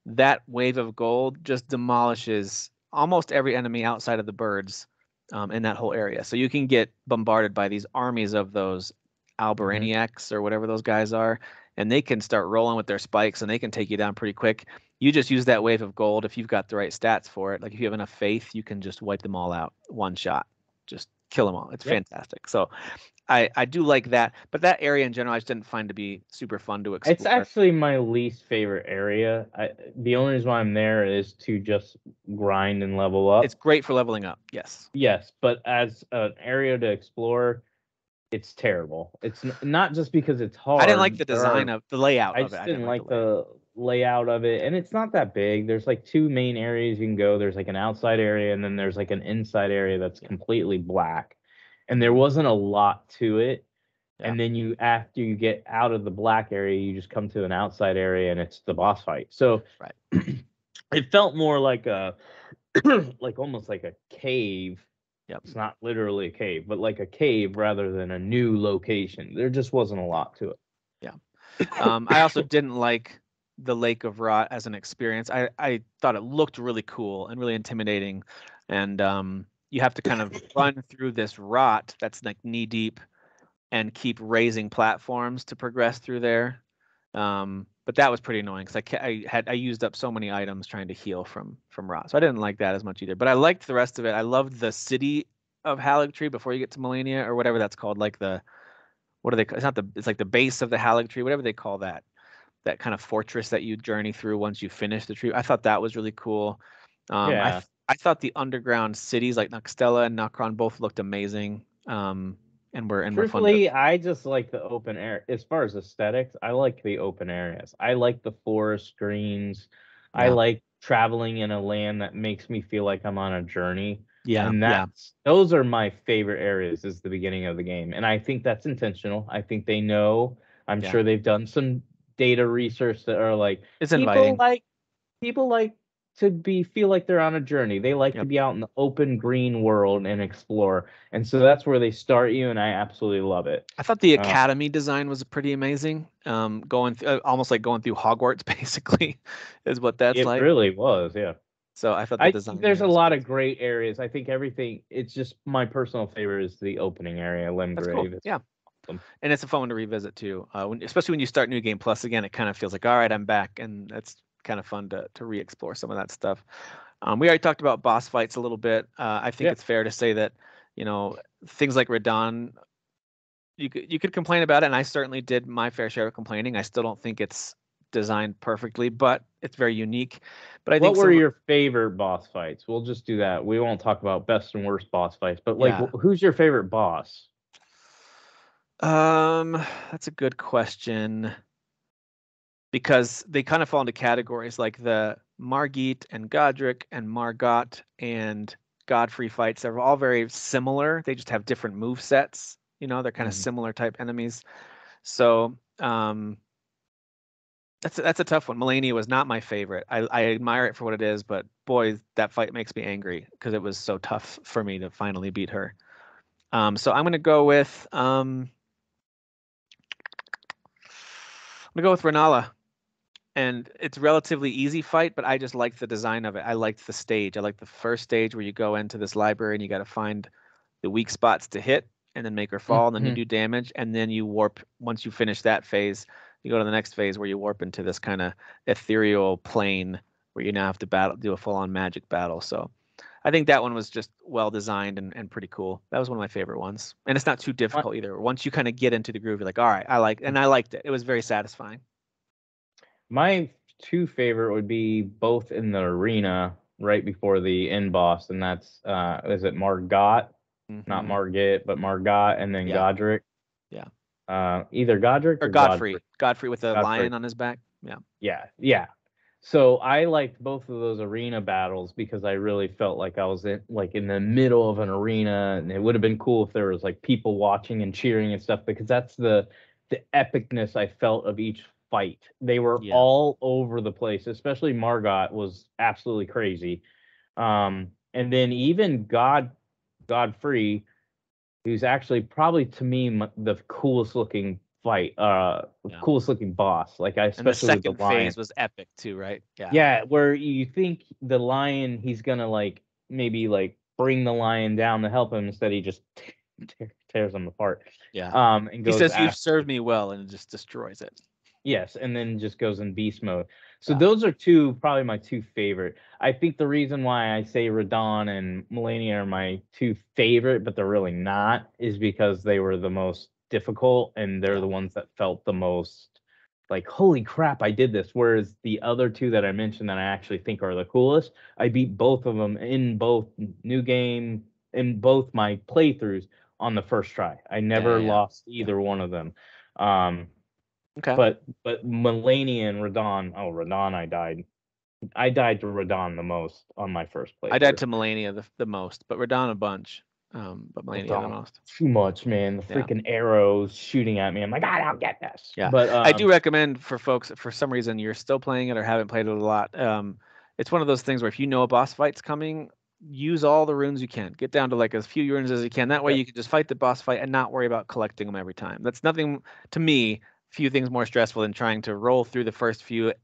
A: that wave of gold just demolishes almost every enemy outside of the birds in that whole area. So you can get bombarded by these armies of those
B: Mhm.
A: Alberaniacs or whatever those guys are, and they can start rolling with their spikes and they can take you down pretty quick. You just use that wave of gold if you've got the right stats for it. Like if you have enough faith, you can just wipe them all out one shot. Just kill them all. It's
B: Yeah.
A: fantastic. So I do like that, but that area in general I just didn't find to be super fun to
B: It's
A: explore.
B: actually my least favorite area. The only reason why I'm there is to just grind and level
A: It's
B: up.
A: great for leveling up. Yes.
B: Yes, but as an area to explore, it's terrible. It's not just because it's
A: I didn't like
B: hard.
A: the design of the layout
B: I
A: of it.
B: just
A: I didn't
B: didn't
A: like the
B: like
A: layout.
B: the layout of it, and it's not that big. There's like two main areas you can go. There's like an outside area, and then there's like an inside area that's
A: Yeah.
B: completely black. And there
A: Mhm.
B: wasn't a lot to it.
A: Yeah.
B: And then after you get out of the black area, you just come to an outside area, and it's the boss fight. So
A: Right.
B: it felt more like a like almost like a cave.
A: Yep.
B: It's not literally a cave, but like a cave rather than a new location. There just wasn't a
A: Yeah.
B: lot to it.
A: Yeah. I also didn't like the Lake of Rot as an experience. I thought it looked really cool and really intimidating, and you have to kind of run through this rot that's like knee deep and keep raising platforms to progress through there. But that was pretty annoying because I used up so many items trying to heal from rot, so I didn't like that as much either. But I liked the rest of it. I loved the city of Haligtree before you get to Melania or whatever that's called. Like the what do they? It's not the. It's like the base of the Haligtree, whatever they call that. That kind of fortress that you journey through once you finish the tree. I thought that was really cool.
B: Yeah.
A: I thought the underground cities like Nokstella and Nokron both looked amazing. And were fun to.
B: Truthfully, I just like the open air. As far as aesthetics, I like the open areas. I like the forest greens. I
A: Yeah.
B: like traveling in a land that makes me feel like I'm on a journey.
A: Yeah.
B: And
A: Yeah.
B: those are my favorite areas is the beginning of the game. And I think that's intentional. I think they know. I'm
A: Yeah.
B: sure they've done some data research that are like
A: It's
B: people
A: inviting.
B: like people like to be feel like they're on a journey. They like to
A: Yep.
B: be out in the open green world and explore. And so that's where they start you, and I absolutely love it.
A: I thought the
B: Uh,
A: academy design was pretty amazing. Almost like going through Hogwarts, basically, is what that's
B: it
A: like.
B: really was, yeah.
A: So I thought the
B: I think
A: design
B: there's
A: there
B: a
A: was
B: lot
A: good
B: of
A: too.
B: great areas. I think everything. It's just my personal favorite is the opening area,
A: That's cool.
B: Limgrave. It's
A: Yeah.
B: awesome.
A: And it's a fun one to revisit too. Especially when you start New Game Plus again, it kind of feels like, all right, I'm back, and that's kind of fun to re-explore some of that stuff. We already talked about boss fights a little bit. I think
B: Yeah.
A: it's fair to say that you know things like Radon, you could complain about it, and I certainly did my fair share of complaining. I still don't think it's designed perfectly, but it's very unique. But I
B: What
A: think
B: were
A: some,
B: your favorite boss fights? We'll just do that. We won't talk about best and worst boss fights, but like,
A: yeah,
B: who's your favorite boss?
A: um, that's a good question because they kind of fall into categories like the Margit and Godric and Margot and Godfrey fights. They're all very similar. They just have different move sets. They're kind of
B: Mhm.
A: similar type enemies. So That's a tough one. Melania was not my favorite. I admire it for what it is, but boy, that fight makes me angry because it was so tough for me to finally beat her. So I'm gonna go with Renala, and it's a relatively easy fight, but I just liked the design of it. I liked the stage. I liked the first stage where you go into this library and you got to find the weak spots to hit and then make her fall, and then you
B: Mhm.
A: do damage, and then you warp. Once you finish that phase, you go to the next phase where you warp into this kind of ethereal plane where you now have to do a full-on magic battle. So I think that one was just well designed and pretty cool. That was one of my favorite ones, and it's not too
B: My,
A: difficult either. Once you kind of get into the groove, you're like, all right, I liked it. It was very satisfying.
B: my two favorite would be both in the arena right before the end boss, and that's is it Margot, not
A: Hmm.
B: Margit, but Margot, and then
A: Yeah,
B: Godric.
A: yeah.
B: Either Godric
A: Or
B: or Godfrey.
A: Godfrey with a
B: Godfrey.
A: lion on his back. Yeah,
B: Yeah, yeah. So I liked both of those arena battles because I really felt like I was in the middle of an arena, and it would have been cool if there was like people watching and cheering and stuff because that's the epicness I felt of each fight. They were
A: yeah.
B: all over the place, especially Margot was absolutely crazy. And then even Godfrey, who's actually probably to me the coolest looking
A: Yeah.
B: coolest looking boss. Like I
A: And the
B: especially with the
A: second
B: lion.
A: phase was epic too, right? Yeah,
B: Yeah, where you think the lion he's gonna like maybe like bring the lion down to help him, instead he just tears him apart.
A: yeah.
B: And
A: He
B: goes
A: says, "You've
B: after.
A: served me well," and it just destroys it.
B: Yes, and then just goes in beast mode. So
A: Yeah,
B: those are two, probably my two favorite. I think the reason why I say Radon and Melania are my two favorite, but they're really not, is because they were the most difficult and they're
A: yeah,
B: the ones that felt the most like, holy crap, I did this. Whereas the other two that I mentioned that I actually think are the coolest, I beat both of them in both new game, in both my playthroughs on the first try. I
A: yeah,
B: never
A: yeah,
B: lost
A: yeah.
B: either one of them. Um,
A: Okay.
B: but Mulaney and Radon, oh Radon, I died to Radon the most on my first
A: I died
B: playthrough.
A: to Melania the most, but Radon a bunch. But Melania the
B: Radon
A: most.
B: too much, man. The
A: Yeah.
B: freaking arrows shooting at me. I'm like, I don't get this.
A: Yeah,
B: But
A: I do recommend for folks, if for some reason you're still playing it or haven't played it a lot. It's one of those things where if you know a boss fight's coming, use all the runes you can. Get down to like as few runes as you can. That way
B: yep.
A: you can just fight the boss fight and not worry about collecting them every time. That's nothing to me. Few things more stressful than trying to roll through the first few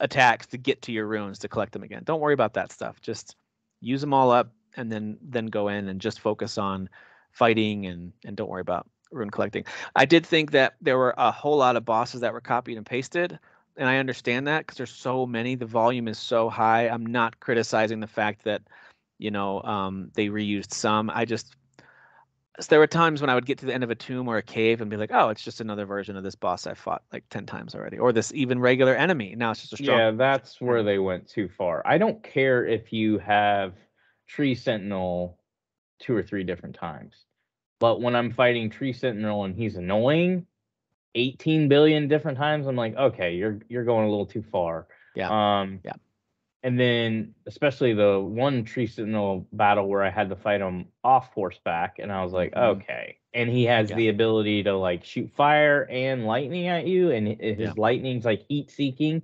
A: attacks to get to your runes to collect them again. Don't worry about that stuff. Just use them all up and then go in and just focus on fighting and don't worry about rune collecting. I did think that there were a whole lot of bosses that were copied and pasted, and I understand that because there's so many. The volume is so high. I'm not criticizing the fact that they reused some. I just there were times when I would get to the end of a tomb or a cave and be like, oh, it's just another version of this boss I fought like 10 times already, or this even regular enemy. Now it's just a strong
B: Yeah, that's where
A: enemy.
B: they went too far. I don't care if you have Tree Sentinel two or three different times. But when I'm fighting Tree Sentinel and he's annoying 18 billion different times, I'm like, okay, you're going a little too far.
A: Yeah.
B: Um,
A: Yeah.
B: And then, especially the one Tree Sentinel battle where I had to fight him off horseback, and I was like,
A: Hmm.
B: okay. And he has
A: Yeah.
B: the ability to like shoot fire and lightning at you, and
A: Yeah.
B: his lightning's like heat seeking. I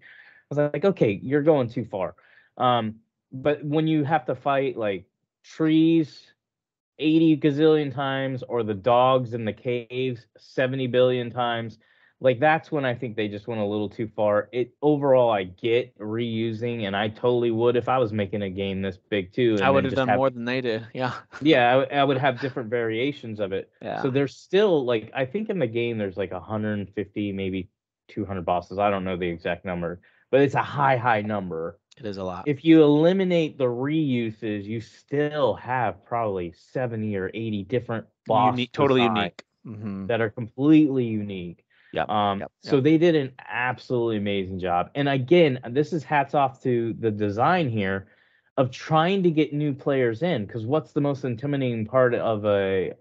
B: was like, okay, you're going too far. Um, but when you have to fight like trees 80 gazillion times or the dogs in the caves 70 billion times, like that's when I think they just went a little too far. It overall, I get reusing, and I totally would if I was making a game this big too,
A: I
B: and
A: would
B: then
A: have
B: just
A: done
B: have,
A: more than they did. Yeah.
B: yeah, I would have different variations of it. So
A: Yeah.
B: there's still like, I think in the game there's like 150 maybe 200 bosses. I don't know the exact number, but it's a high number.
A: It is a lot.
B: If you eliminate the reuses, you still have probably 70 or 80 different boss
A: Unique, totally
B: designs
A: unique. Hmm.
B: that are completely unique.
A: Yep. Yep.
B: So
A: Yep.
B: they did an absolutely amazing job. And again, this is hats off to the design here of trying to get new players in. Because what's the most intimidating part of a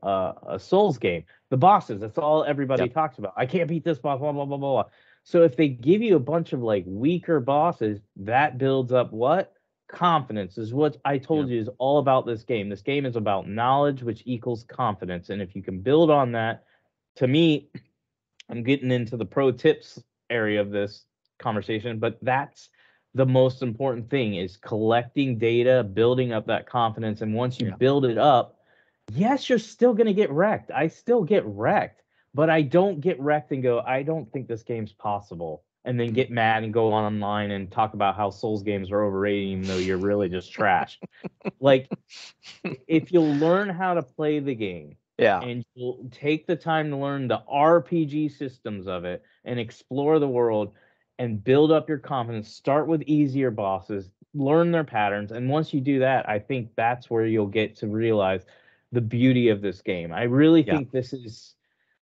B: Souls game? The bosses. That's all everybody
A: Yep.
B: talks about. I can't beat this boss. Blah blah blah blah blah. So if they give you a bunch of like weaker bosses, that builds up what? Confidence is what I told
A: Yep.
B: you is all about this game. This game is about knowledge, which equals confidence. And if you can build on that, to me, I'm getting into the pro tips area of this. conversation, but that's the most important thing is collecting data, building up that confidence. And once you
A: Yeah.
B: build it up, yes, you're still going to get wrecked. I still get wrecked, but I don't get wrecked and go, I don't think this game's possible. And then
A: Mm.
B: get mad and go online and talk about how Souls games are overrated, even though you're really just trash. Like, if you'll learn how to play the game
A: Yeah.
B: and you'll take the time to learn the RPG systems of it and explore the world and build up your confidence, start with easier bosses, learn their patterns. And once you do that, I think that's where you'll get to realize the beauty of this game. I really
A: Yeah.
B: think this is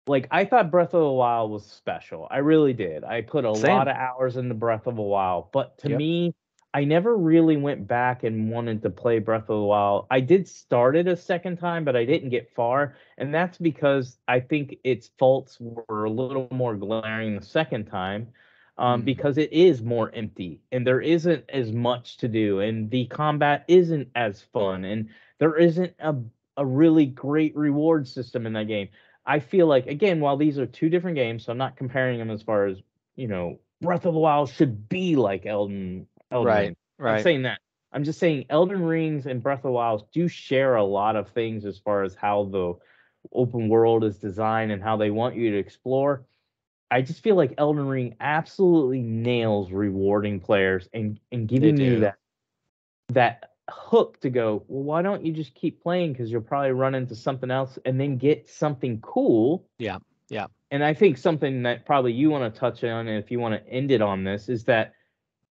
B: like I thought Breath of the Wild was special. I really did. I put a lot
A: Same.
B: of hours into Breath of the Wild, but to
A: Yep.
B: me, I never really went back and wanted to play Breath of the Wild. I did start it a second time, but I didn't get far, and that's because I think its faults were a little more glaring the second time,
A: Mm.
B: because it is more empty and there isn't as much to do, and the combat isn't as fun, and there isn't a really great reward system in that game. I feel like again, while these are two different games, so I'm not comparing them as far as Breath of the Wild should be like Elden
A: Right.
B: Ring. Not
A: Right.
B: saying that. I'm just saying Elden Rings and Breath of the Wild do share a lot of things as far as how the open world is designed and how they want you to explore. I just feel like Elden Ring absolutely nails rewarding players and
A: They
B: giving you
A: do.
B: that hook to go, well, why don't you just keep playing? Because you'll probably run into something else and then get something cool.
A: Yeah. Yeah.
B: And I think something that probably you want to touch on, and if you want to end it on this, is that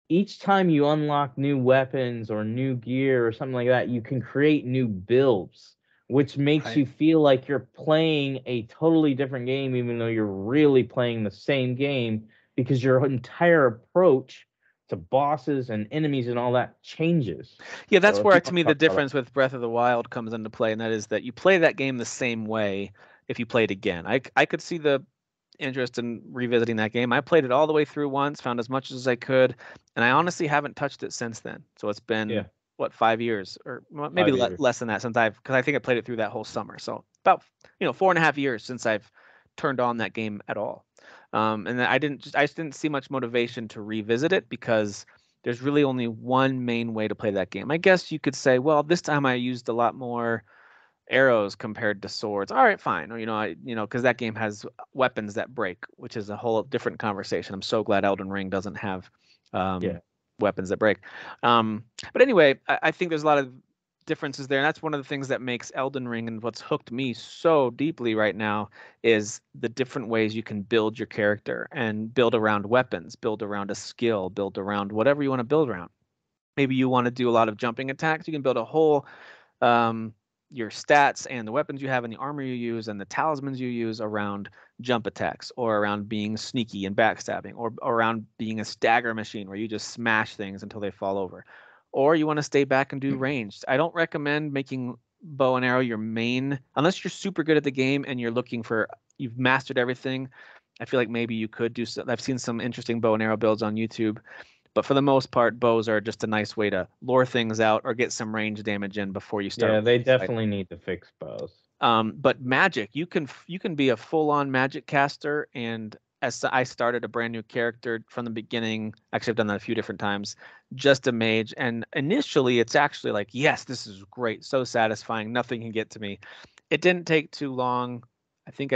B: each time you unlock new weapons or new gear or something like that, you can create new builds, which makes
A: Right.
B: you feel like you're playing a totally different game, even though you're really playing the same game because your entire approach to bosses and enemies and all that changes.
A: Yeah,
B: So
A: that's
B: if
A: where
B: you
A: to
B: want to
A: me the
B: talk about
A: difference with Breath of the Wild comes into play, and that is that you play that game the same way if you play it again. I could see the interest in revisiting that game. I played it all the way through once, found as much as I could, and I honestly haven't touched it since then. So it's
B: that, yeah,
A: been what 5 years or maybe
B: 5 years.
A: less than that since because I think I played it through that whole summer. So about 4.5 years since I've turned on that game at all. And I just didn't see much motivation to revisit it because there's really only one main way to play that game. I guess you could say, well, this time I used a lot more arrows compared to swords. All right, fine. Or, because that game has weapons that break, which is a whole different conversation. I'm so glad Elden Ring doesn't have
B: Yeah.
A: weapons that break. But anyway, I think there's a lot of differences there, and that's one of the things that makes Elden Ring and what's hooked me so deeply right now is the different ways you can build your character and build around weapons, build around a skill, build around whatever you want to build around. Maybe you want to do a lot of jumping attacks. You can build a whole um, your stats and the weapons you have and the armor you use and the talismans you use around jump attacks or around being sneaky and backstabbing or around being a stagger machine where you just smash things until they fall over. Or you want to stay back and do ranged. I don't recommend making bow and arrow your main unless you're super good at the game and you've mastered everything. I feel like maybe you could do so. I've seen some interesting bow and arrow builds on YouTube, but for the most part, bows are just a nice way to lure things out or get some range damage in before you start
B: Yeah, they
A: really fighting.
B: definitely need to fix bows.
A: But magic, you can be a full-on magic caster. And as I started a brand new character from the beginning, actually I've done that a few different times, just a mage. And initially, it's actually like, yes, this is great, so satisfying. Nothing can get to me. It didn't take too long. I think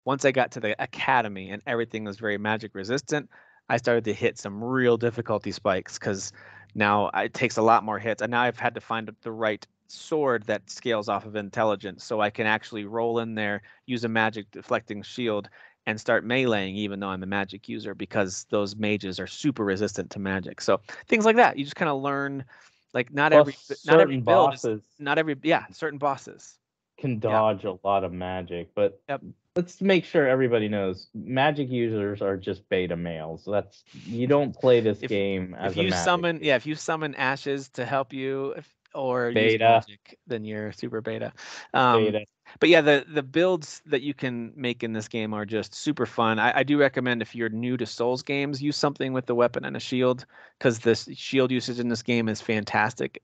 A: once I got to the academy and everything was very magic resistant, I started to hit some real difficulty spikes because now it takes a lot more hits. And now I've had to find the right sword that scales off of intelligence so I can actually roll in there, use a magic deflecting shield, and start meleeing even though I'm a magic user because those mages are super resistant to magic. So things like that. You just kind of learn like
B: Plus,
A: not every
B: certain
A: build is
B: bosses
A: not every yeah, certain bosses.
B: can
A: Yeah.
B: dodge a lot of magic, but
A: Yep.
B: let's make sure everybody knows magic users are just beta males. That's you don't play this
A: if
B: game
A: if
B: as a
A: you
B: magic
A: summon
B: user.
A: if you summon ashes to help you or use
B: Beta,
A: magic, then you're super beta. um
B: beta.
A: but yeah, the builds that you can make in this game are just super fun. I do recommend if you're new to Souls games, use something with the weapon and a shield because this shield usage in this game is fantastic.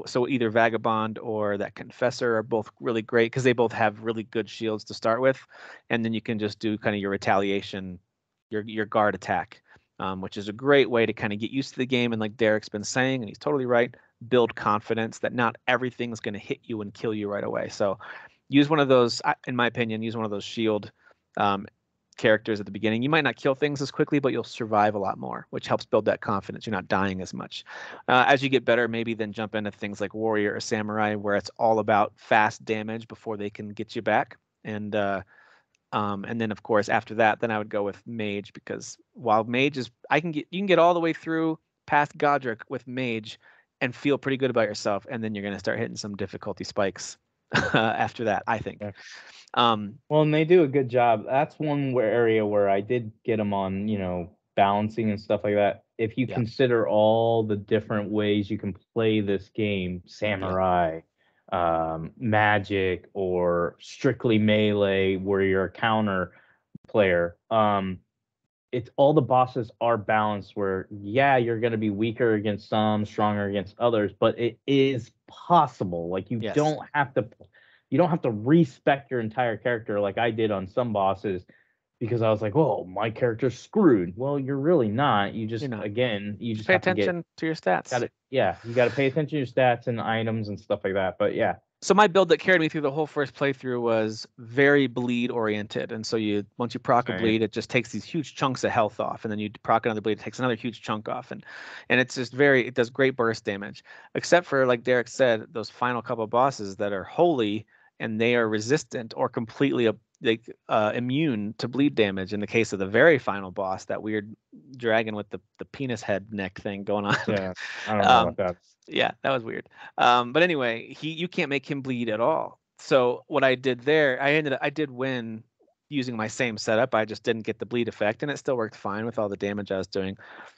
A: So either Vagabond or that Confessor are both really great because they both have really good shields to start with, and then you can just do kind of your retaliation your guard attack, which is a great way to kind of get used to the game. And like Derek's been saying, and he's totally right, build confidence that not everything's going to hit you and kill you right away. So use one of those, in my opinion, use one of those shield um, characters at the beginning. You might not kill things as quickly, but you'll survive a lot more, which helps build that confidence. You're not dying as much. As you get better, maybe then jump into things like warrior or samurai, where it's all about fast damage before they can get you back. And then of course after that, then I would go with mage, because while mage is, you can get all the way through past Godric with mage and feel pretty good about yourself, and then you're going to start hitting some difficulty spikes after that, I think.
B: Yeah.
A: Um,
B: Well, and they do a good job. That's one area where I did get them on, balancing and stuff like that. If you
A: yeah,
B: consider all the different ways you can play this game,
A: yeah,
B: samurai, magic, or strictly melee, where you're a counter player, it's all the bosses are balanced where, yeah, you're going to be weaker against some, stronger against others, but it is possible. Like,
A: yes,
B: you don't have to respec your entire character like I did on some bosses, because I was like, "Oh, my character's screwed." Well, you're really not. You
A: you're
B: just,
A: not.
B: again, you
A: Just
B: just
A: pay
B: have to
A: attention to your stats.
B: you got to pay attention to your stats and items and stuff like that. But yeah,
A: So my build that carried me through the whole first playthrough was very bleed oriented, and so once you proc a
B: same.
A: bleed, it just takes these huge chunks of health off, and then you proc another bleed, it takes another huge chunk off, and it's just it does great burst damage, except for, like Derek said, those final couple of bosses that are holy, and they are resistant or completely immune to bleed damage. In the case of the very final boss, that weird dragon with the penis head neck thing going on.
B: Yeah, I don't know
A: um,
B: about that.
A: yeah, that was weird. But anyway, you can't make him bleed at all. So what I did there, I did win using my same setup. I just didn't get the bleed effect, and it still worked fine with all the damage I was doing.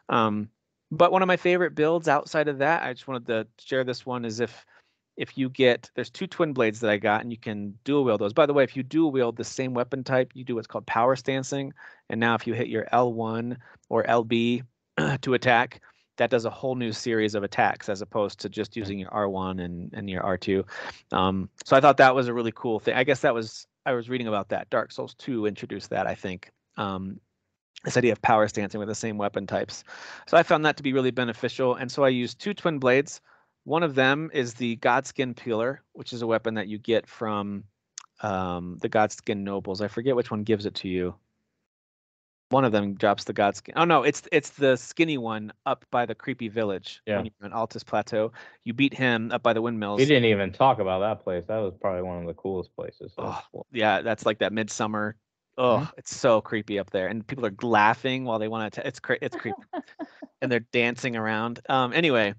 A: Um, but one of my favorite builds outside of that, I just wanted to share this one, is if you get, there's two twin blades that I got, and you can dual wield those. By the way, if you dual wield the same weapon type, you do what's called power stancing. And now if you hit your L1 or LB to attack, that does a whole new series of attacks as opposed to just using your R1 and your R2. So I thought that was a really cool thing. I guess I was reading about that. Dark Souls 2 introduced that, I think. This idea of power stancing with the same weapon types. So I found that to be really beneficial. And so I used two twin blades. One of them is the Godskin Peeler, which is a weapon that you get from the Godskin Nobles. I forget which one gives it to you. One of them drops the Godskin. Oh no, it's the skinny one up by the creepy village
B: Yeah,
A: when you're on Altus Plateau. You beat him up by the
B: we
A: windmills.
B: didn't even talk about that place. That was probably one of the coolest places. That was
A: Oh,
B: cool.
A: yeah, that's like that midsummer. Oh,
B: Mhm.
A: it's so creepy up there, and people are laughing while they want to. It's creepy, and they're dancing around. Anyway,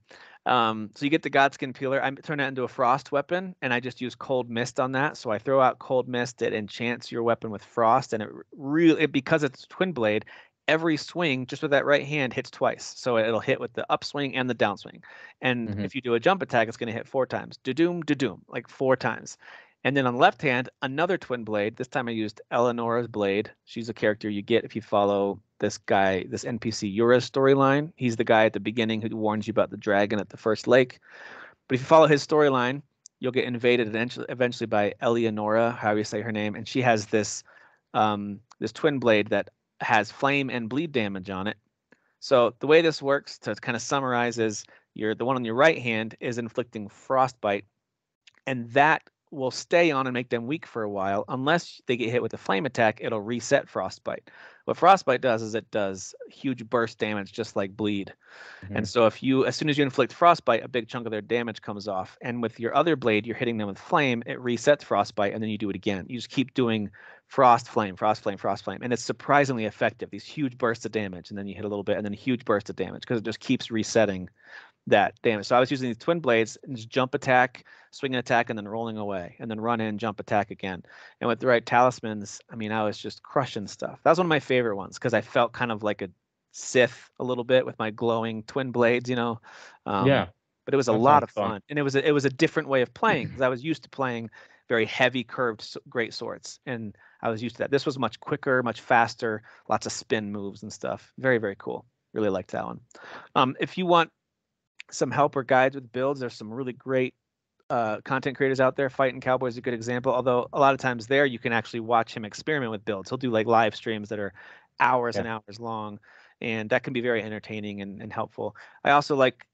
A: so you get the Godskin Peeler. I turn that into a frost weapon, and I just use Cold Mist on that. So I throw out Cold Mist. It enchants your weapon with frost, and because it's twin blade, every swing just with that right hand hits twice. So it'll hit with the upswing and the downswing. And
B: Mhm.
A: if you do a jump attack, it's going to hit 4 times. Da-doom, like 4 times. And then on the left hand, another twin blade. This time I used Eleonora's blade. She's a character you get if you follow this guy, this NPC Yura's storyline. He's the guy at the beginning who warns you about the dragon at the first lake. But if you follow his storyline, you'll get invaded eventually by Eleonora, how you say her name, and she has this twin blade that has flame and bleed damage on it. So the way this works, to kind of summarize, is the one on your right hand is inflicting frostbite, and that will stay on and make them weak for a while. Unless they get hit with a flame attack, it'll reset frostbite. What frostbite does is it does huge burst damage, just like bleed. And
B: Mhm.
A: so as soon as you inflict frostbite, a big chunk of their damage comes off. And with your other blade, you're hitting them with flame, it resets frostbite, and then you do it again. You just keep doing frost, flame, frost, flame, frost, flame. And it's surprisingly effective. These huge bursts of damage, and then you hit a little bit, and then a huge burst of damage, because it just keeps resetting that damage. So I was using these twin blades and just jump attack, swing an attack, and then rolling away, and then run in, jump attack again. And with the right talismans, I mean, I was just crushing stuff. That was one of my favorite ones, because I felt kind of like a Sith a little bit with my glowing twin blades. Um,
B: Yeah,
A: but it was a
B: that
A: lot
B: sounds
A: of
B: fun.
A: fun, and it was a different way of playing, because I was used to playing very heavy curved great swords, and I was used to that. This was much quicker, much faster, lots of spin moves and stuff. Very, very cool. Really liked that one. If you want some help or guides with builds, there's some really great content creators out there. Fighting Cowboy is a good example, although a lot of times there you can actually watch him experiment with builds. He'll do like live streams that are hours
B: Yeah.
A: and hours long, and that can be very entertaining and helpful. I also like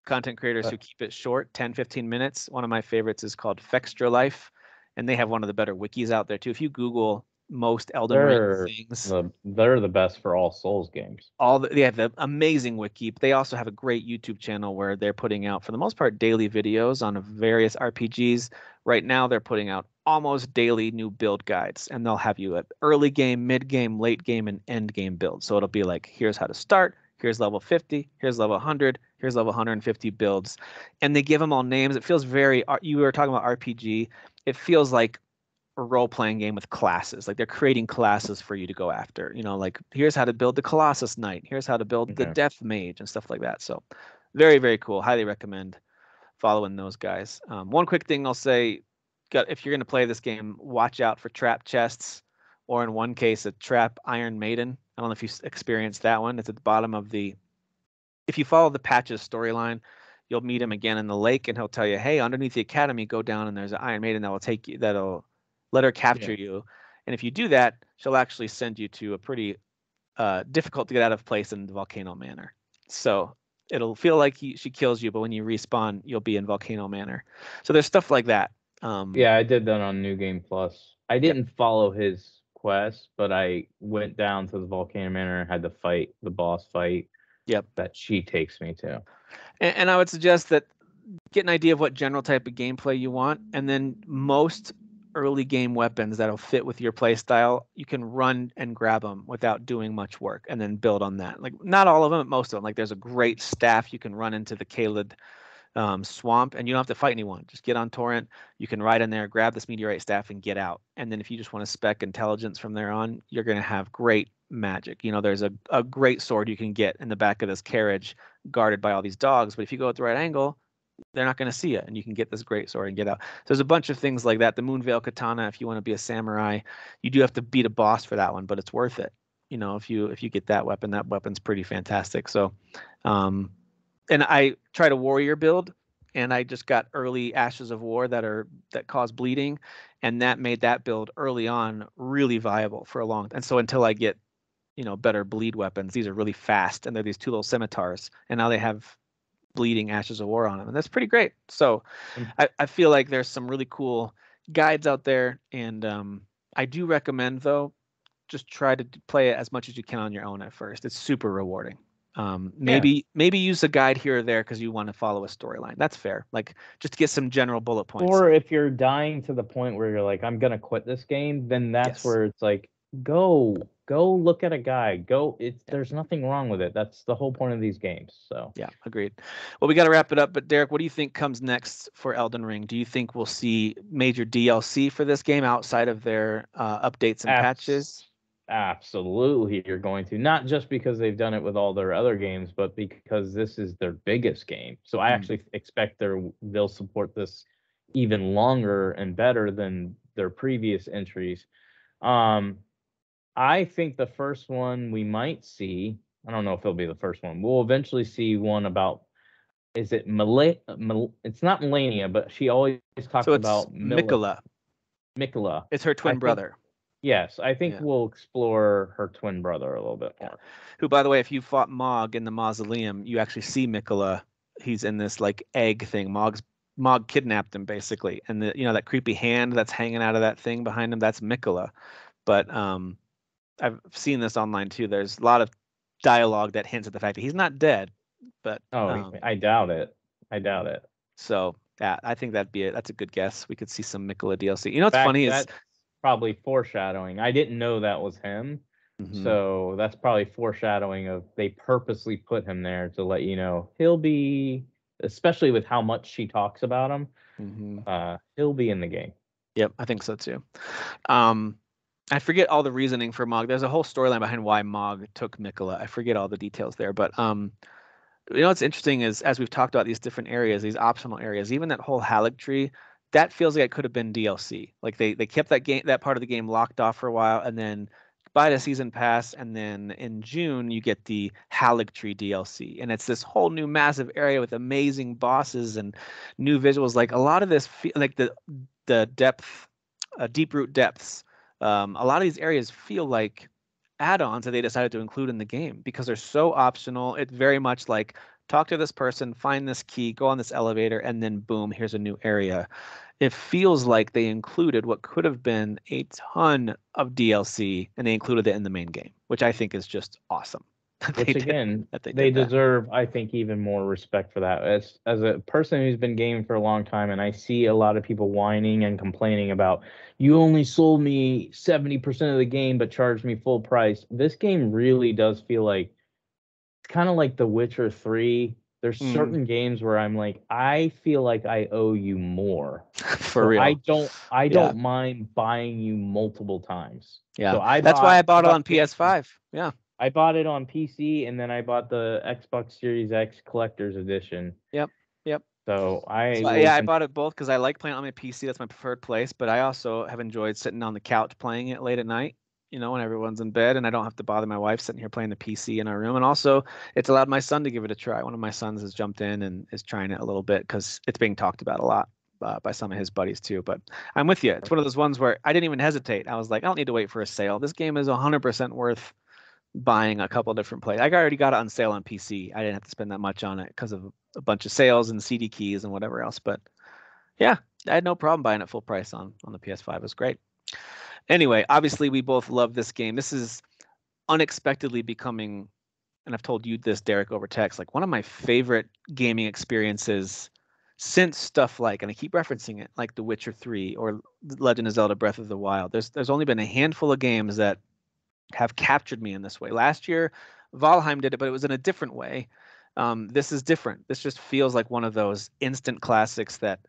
A: content creators
B: Uh,
A: who keep it short, 10, 15 minutes. One of my favorites is called Fextra Life, and they have one of the better wikis out there too. If you Google most Elden Ring things,
B: they're the best for all Souls games.
A: they have the amazing wiki, but they also have a great YouTube channel where they're putting out, for the most part, daily videos on various RPGs. Right now, they're putting out almost daily new build guides, and they'll have you at early game, mid game, late game, and end game build. So it'll be like, here's how to start, here's level 50, here's level 100, here's level 150 builds, and they give them all names. It feels very, you were talking about RPG. It feels like a role-playing game with classes. Like they're creating classes for you to go after. Like here's how to build the Colossus Knight. Here's how to build the
B: Okay.
A: Death Mage and stuff like that. So very, very cool. Highly recommend following those guys. One quick thing I'll say, if you're going to play this game, watch out for trap chests, or in one case, a trap Iron Maiden. I don't know if you experienced that one. It's at the bottom of the. If you follow the Patches storyline, you'll meet him again in the lake, and he'll tell you, "Hey, underneath the academy, go down, and there's an Iron Maiden that will take you. That'll let her capture
B: Yeah.
A: you. And if you do that, she'll actually send you to a pretty difficult to get out of place in the Volcano Manor. So it'll feel like she kills you, but when you respawn, you'll be in Volcano Manor. So there's stuff like that.
B: Yeah, I did that on New Game Plus. I
A: Yep.
B: didn't follow his quest, but I went down to the Volcano Manor and had to fight the boss fight
A: Yep.
B: that she takes me to.
A: And I would suggest that get an idea of what general type of gameplay you want, and then most early game weapons that'll fit with your play style, you can run and grab them without doing much work, and then build on that. Like not all of them, but most of them. Like there's a great staff you can run into the Kaled swamp, and you don't have to fight anyone. Just get on torrent. You can ride in there, grab this meteorite staff, and get out. And then if you just want to spec intelligence from there on, you're going to have great magic. There's a great sword you can get in the back of this carriage, guarded by all these dogs. But if you go at the right angle, they're not going to see it, and you can get this great sword and get out. So there's a bunch of things like that. The Moonveil Katana, if you want to be a samurai, you do have to beat a boss for that one, but it's worth it. If you get that weapon's pretty fantastic. So, and I tried a warrior build, and I just got early Ashes of War that cause bleeding, and that made that build early on really viable for a long. And so until I get better bleed weapons, these are really fast, and they're these two little scimitars, and now they have bleeding Ashes of War on them, and that's pretty great. So
B: And
A: I feel like there's some really cool guides out there, and I do recommend though, just try to play it as much as you can on your own at first. It's super rewarding.
B: yeah,
A: Maybe use a guide here or there because you want to follow a storyline. That's fair. Like just to get some general bullet points.
B: or if you're dying to the point where you're like, I'm gonna quit this game, then that's
A: Yes.
B: where it's like, go look at a guide.
A: Yeah.
B: There's nothing wrong with it. That's the whole point of these games. So
A: Yeah. Agreed. Well, we got to wrap it up. But Derek, what do you think comes next for Elden Ring? Do you think we'll see major DLC for this game outside of their updates and patches?
B: absolutely, you're going to, not just because they've done it with all their other games, but because this is their biggest game. So I
A: Mm.
B: actually expect they'll support this even longer and better than their previous entries. Um, I think the first one we might see, I don't know if it'll be the first one. We'll eventually see one about, is it it's not Melania, but she always
A: So
B: talks
A: it's
B: about
A: Mikola.
B: Mikola.
A: It's her
B: I
A: twin
B: think
A: brother.
B: Yes, I think
A: Yeah.
B: we'll explore her twin brother a little bit
A: Yeah.
B: more.
A: Who, by the way, if you fought Mog in the mausoleum, you actually see Mikola. He's in this like egg thing. Mog kidnapped him basically, and that creepy hand that's hanging out of that thing behind him, that's Mikola. But I've seen this online too. There's a lot of dialogue that hints at the fact that he's not dead. But
B: Oh, I doubt it. I doubt it.
A: so yeah, I think that'd be it. That's a good guess. We could see some Mikola DLC. You know
B: In
A: what's
B: fact,
A: funny is,
B: that's probably foreshadowing. I didn't know that was him.
A: mhm,
B: So that's probably foreshadowing of they purposely put him there to let you know he'll be, especially with how much she talks about him,
A: mhm.
B: he'll be in the game.
A: Yep, I think so too. Um, I forget all the reasoning for Mog. There's a whole storyline behind why Mog took Mikola. I forget all the details there, but what's interesting is as we've talked about these different areas, these optional areas, even that whole Halleck tree, that feels like it could have been DLC. Like they kept that part of the game locked off for a while, and then buy the season pass, and then in June you get the Halleck tree DLC, and it's this whole new massive area with amazing bosses and new visuals. Like a lot of this, like the depth, deep root depths. A lot of these areas feel like add-ons that they decided to include in the game because they're so optional. It's very much like talk to this person, find this key, go on this elevator, and then boom, here's a new area. It feels like they included what could have been a ton of DLC and they included it in the main game, which I think is just awesome that
B: Which again,
A: they
B: they
A: did that.
B: deserve, I think, even more respect for that. As a person who's been gaming for a long time, and I see a lot of people whining and complaining about, you only sold me 70% of the game but charged me full price. This game really does feel like it's kind of like The Witcher 3. There's
A: Mm,
B: certain games where I'm like, I feel like I owe you more.
A: for
B: So I
A: real. Yeah.
B: don't mind buying you multiple times.
A: Yeah.
B: So I
A: That's why
B: bought
A: I
B: I
A: bought it
B: bought
A: on
B: the game for
A: PS5. Yeah.
B: I bought it on PC and then I bought the Xbox Series X Collector's Edition.
A: Yep. Yep.
B: So I
A: So
B: will
A: yeah, I bought it both because I like playing on my PC. That's my preferred place. But I also have enjoyed sitting on the couch playing it late at night. You know, when everyone's in bed and I don't have to bother my wife sitting here playing the PC in our room. And also, it's allowed my son to give it a try. One of my sons has jumped in and is trying it a little bit because it's being talked about a lot by some of his buddies too. But I'm with you. It's one of those ones where I didn't even hesitate. I was like, I don't need to wait for a sale. This game is 100% worth buying a couple different plays. I already got it on sale on PC. I didn't have to spend that much on it because of a bunch of sales and CD keys and whatever else. But yeah, I had no problem buying it full price on the PS5. It was great. Anyway, obviously we both love this game. This is unexpectedly becoming, and I've told you this, Derek, over text, like one of my favorite gaming experiences since stuff like, and I keep referencing it, like The Witcher 3 or Legend of Zelda Breath of the Wild. There's only been a handful of games that have captured me in this way. Last year, Valheim did it, but it was in a different way. This is different. This just feels like one of those instant classics that,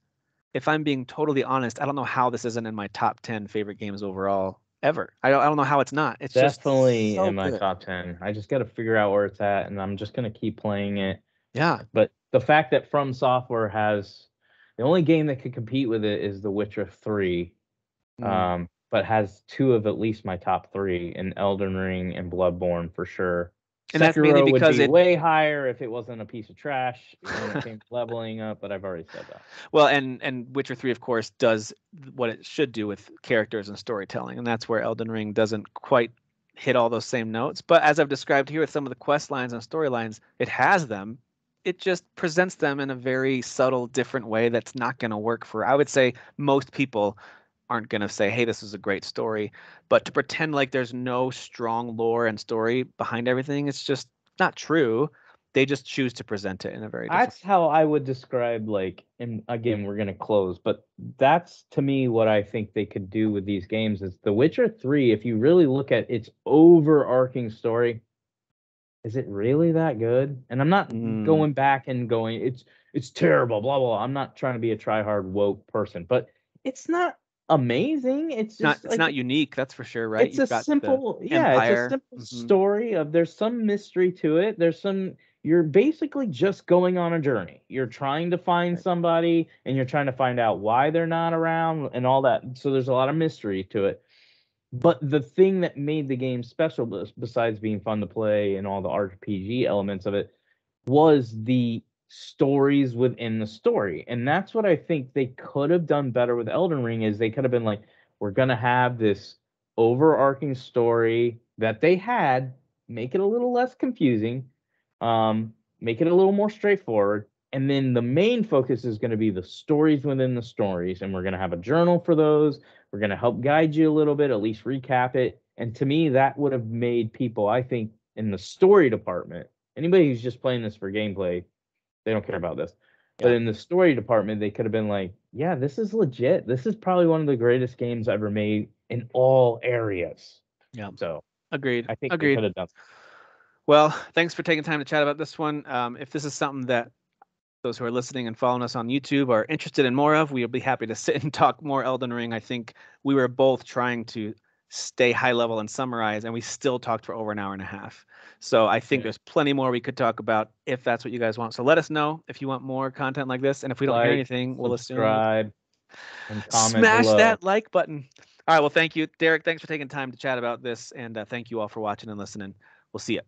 A: if I'm being totally honest, I don't know how this isn't in my top 10 favorite games overall ever. I don't know how it's not. It's just
B: definitely
A: so
B: in my
A: good.
B: top 10. I just got to figure out where it's at and I'm just going to keep playing it.
A: Yeah.
B: But the fact that From Software has the only game that could compete with it is The Witcher 3.
A: Mm.
B: But has two of at least my top three in Elden Ring and Bloodborne for sure.
A: And that's mainly
B: Sekiro would
A: because
B: be
A: it,
B: way higher if it wasn't a piece of trash when it came to leveling up, but I've already said that.
A: well, and Witcher 3, of course, does what it should do with characters and storytelling. And that's where Elden Ring doesn't quite hit all those same notes. But as I've described here with some of the quest lines and storylines, it has them. It just presents them in a very subtle, different way that's not going to work for, I would say, most people aren't going to say, hey, this is a great story. But to pretend like there's no strong lore and story behind everything, it's just not true. They just choose to present it in a very different.
B: That's how I would describe, like, and again, we're gonna close, but that's to me what I think they could do with these games is The Witcher 3, if you really look at its overarching story, is it really that good? And I'm not
A: Mm,
B: going back and going, it's terrible, blah blah. I'm not trying to be a try hard woke person, but it's not amazing. It's
A: not
B: just
A: it's
B: like
A: not unique, that's for sure, right?
B: it's a
A: You've got the
B: simple, yeah, it's a
A: Empire.
B: simple
A: Hmm.
B: story of there's some mystery to it. There's some you're basically just going on a journey. You're trying to find
A: Right.
B: somebody and you're trying to find out why they're not around and all that. So there's a lot of mystery to it. But the thing that made the game special, besides being fun to play and all the RPG elements of it, was the stories within the story. And that's what I think they could have done better with Elden Ring is they could have been like, we're gonna have this overarching story that they had, make it a little less confusing, make it a little more straightforward. And then the main focus is going to be the stories within the stories. And we're going to have a journal for those. We're going to help guide you a little bit, at least recap it. And to me, that would have made people, I think, in the story department, anybody who's just playing this for gameplay, they don't care about this. But
A: Yeah.
B: in the story department, they could have been like, yeah, this is legit. This is probably one of the greatest games ever made in all areas.
A: Yeah.
B: So
A: Agreed.
B: I think they
A: Agreed.
B: could have done.
A: Well, thanks for taking time to chat about this one. If this is something that those who are listening and following us on YouTube are interested in more of, we'll be happy to sit and talk more Elden Ring. I think we were both trying to stay high level and summarize, and we still talked for over an hour and a half. So I think
B: Yeah.
A: there's plenty more we could talk about if that's what you guys want. So let us know if you want more content like this. And if we don't hear
B: Like,
A: anything, we'll assume
B: subscribe, and comment
A: smash
B: below.
A: that like button. All right. Well, thank you, Derek. Thanks for taking time to chat about this. And thank you all for watching and listening. We'll see you.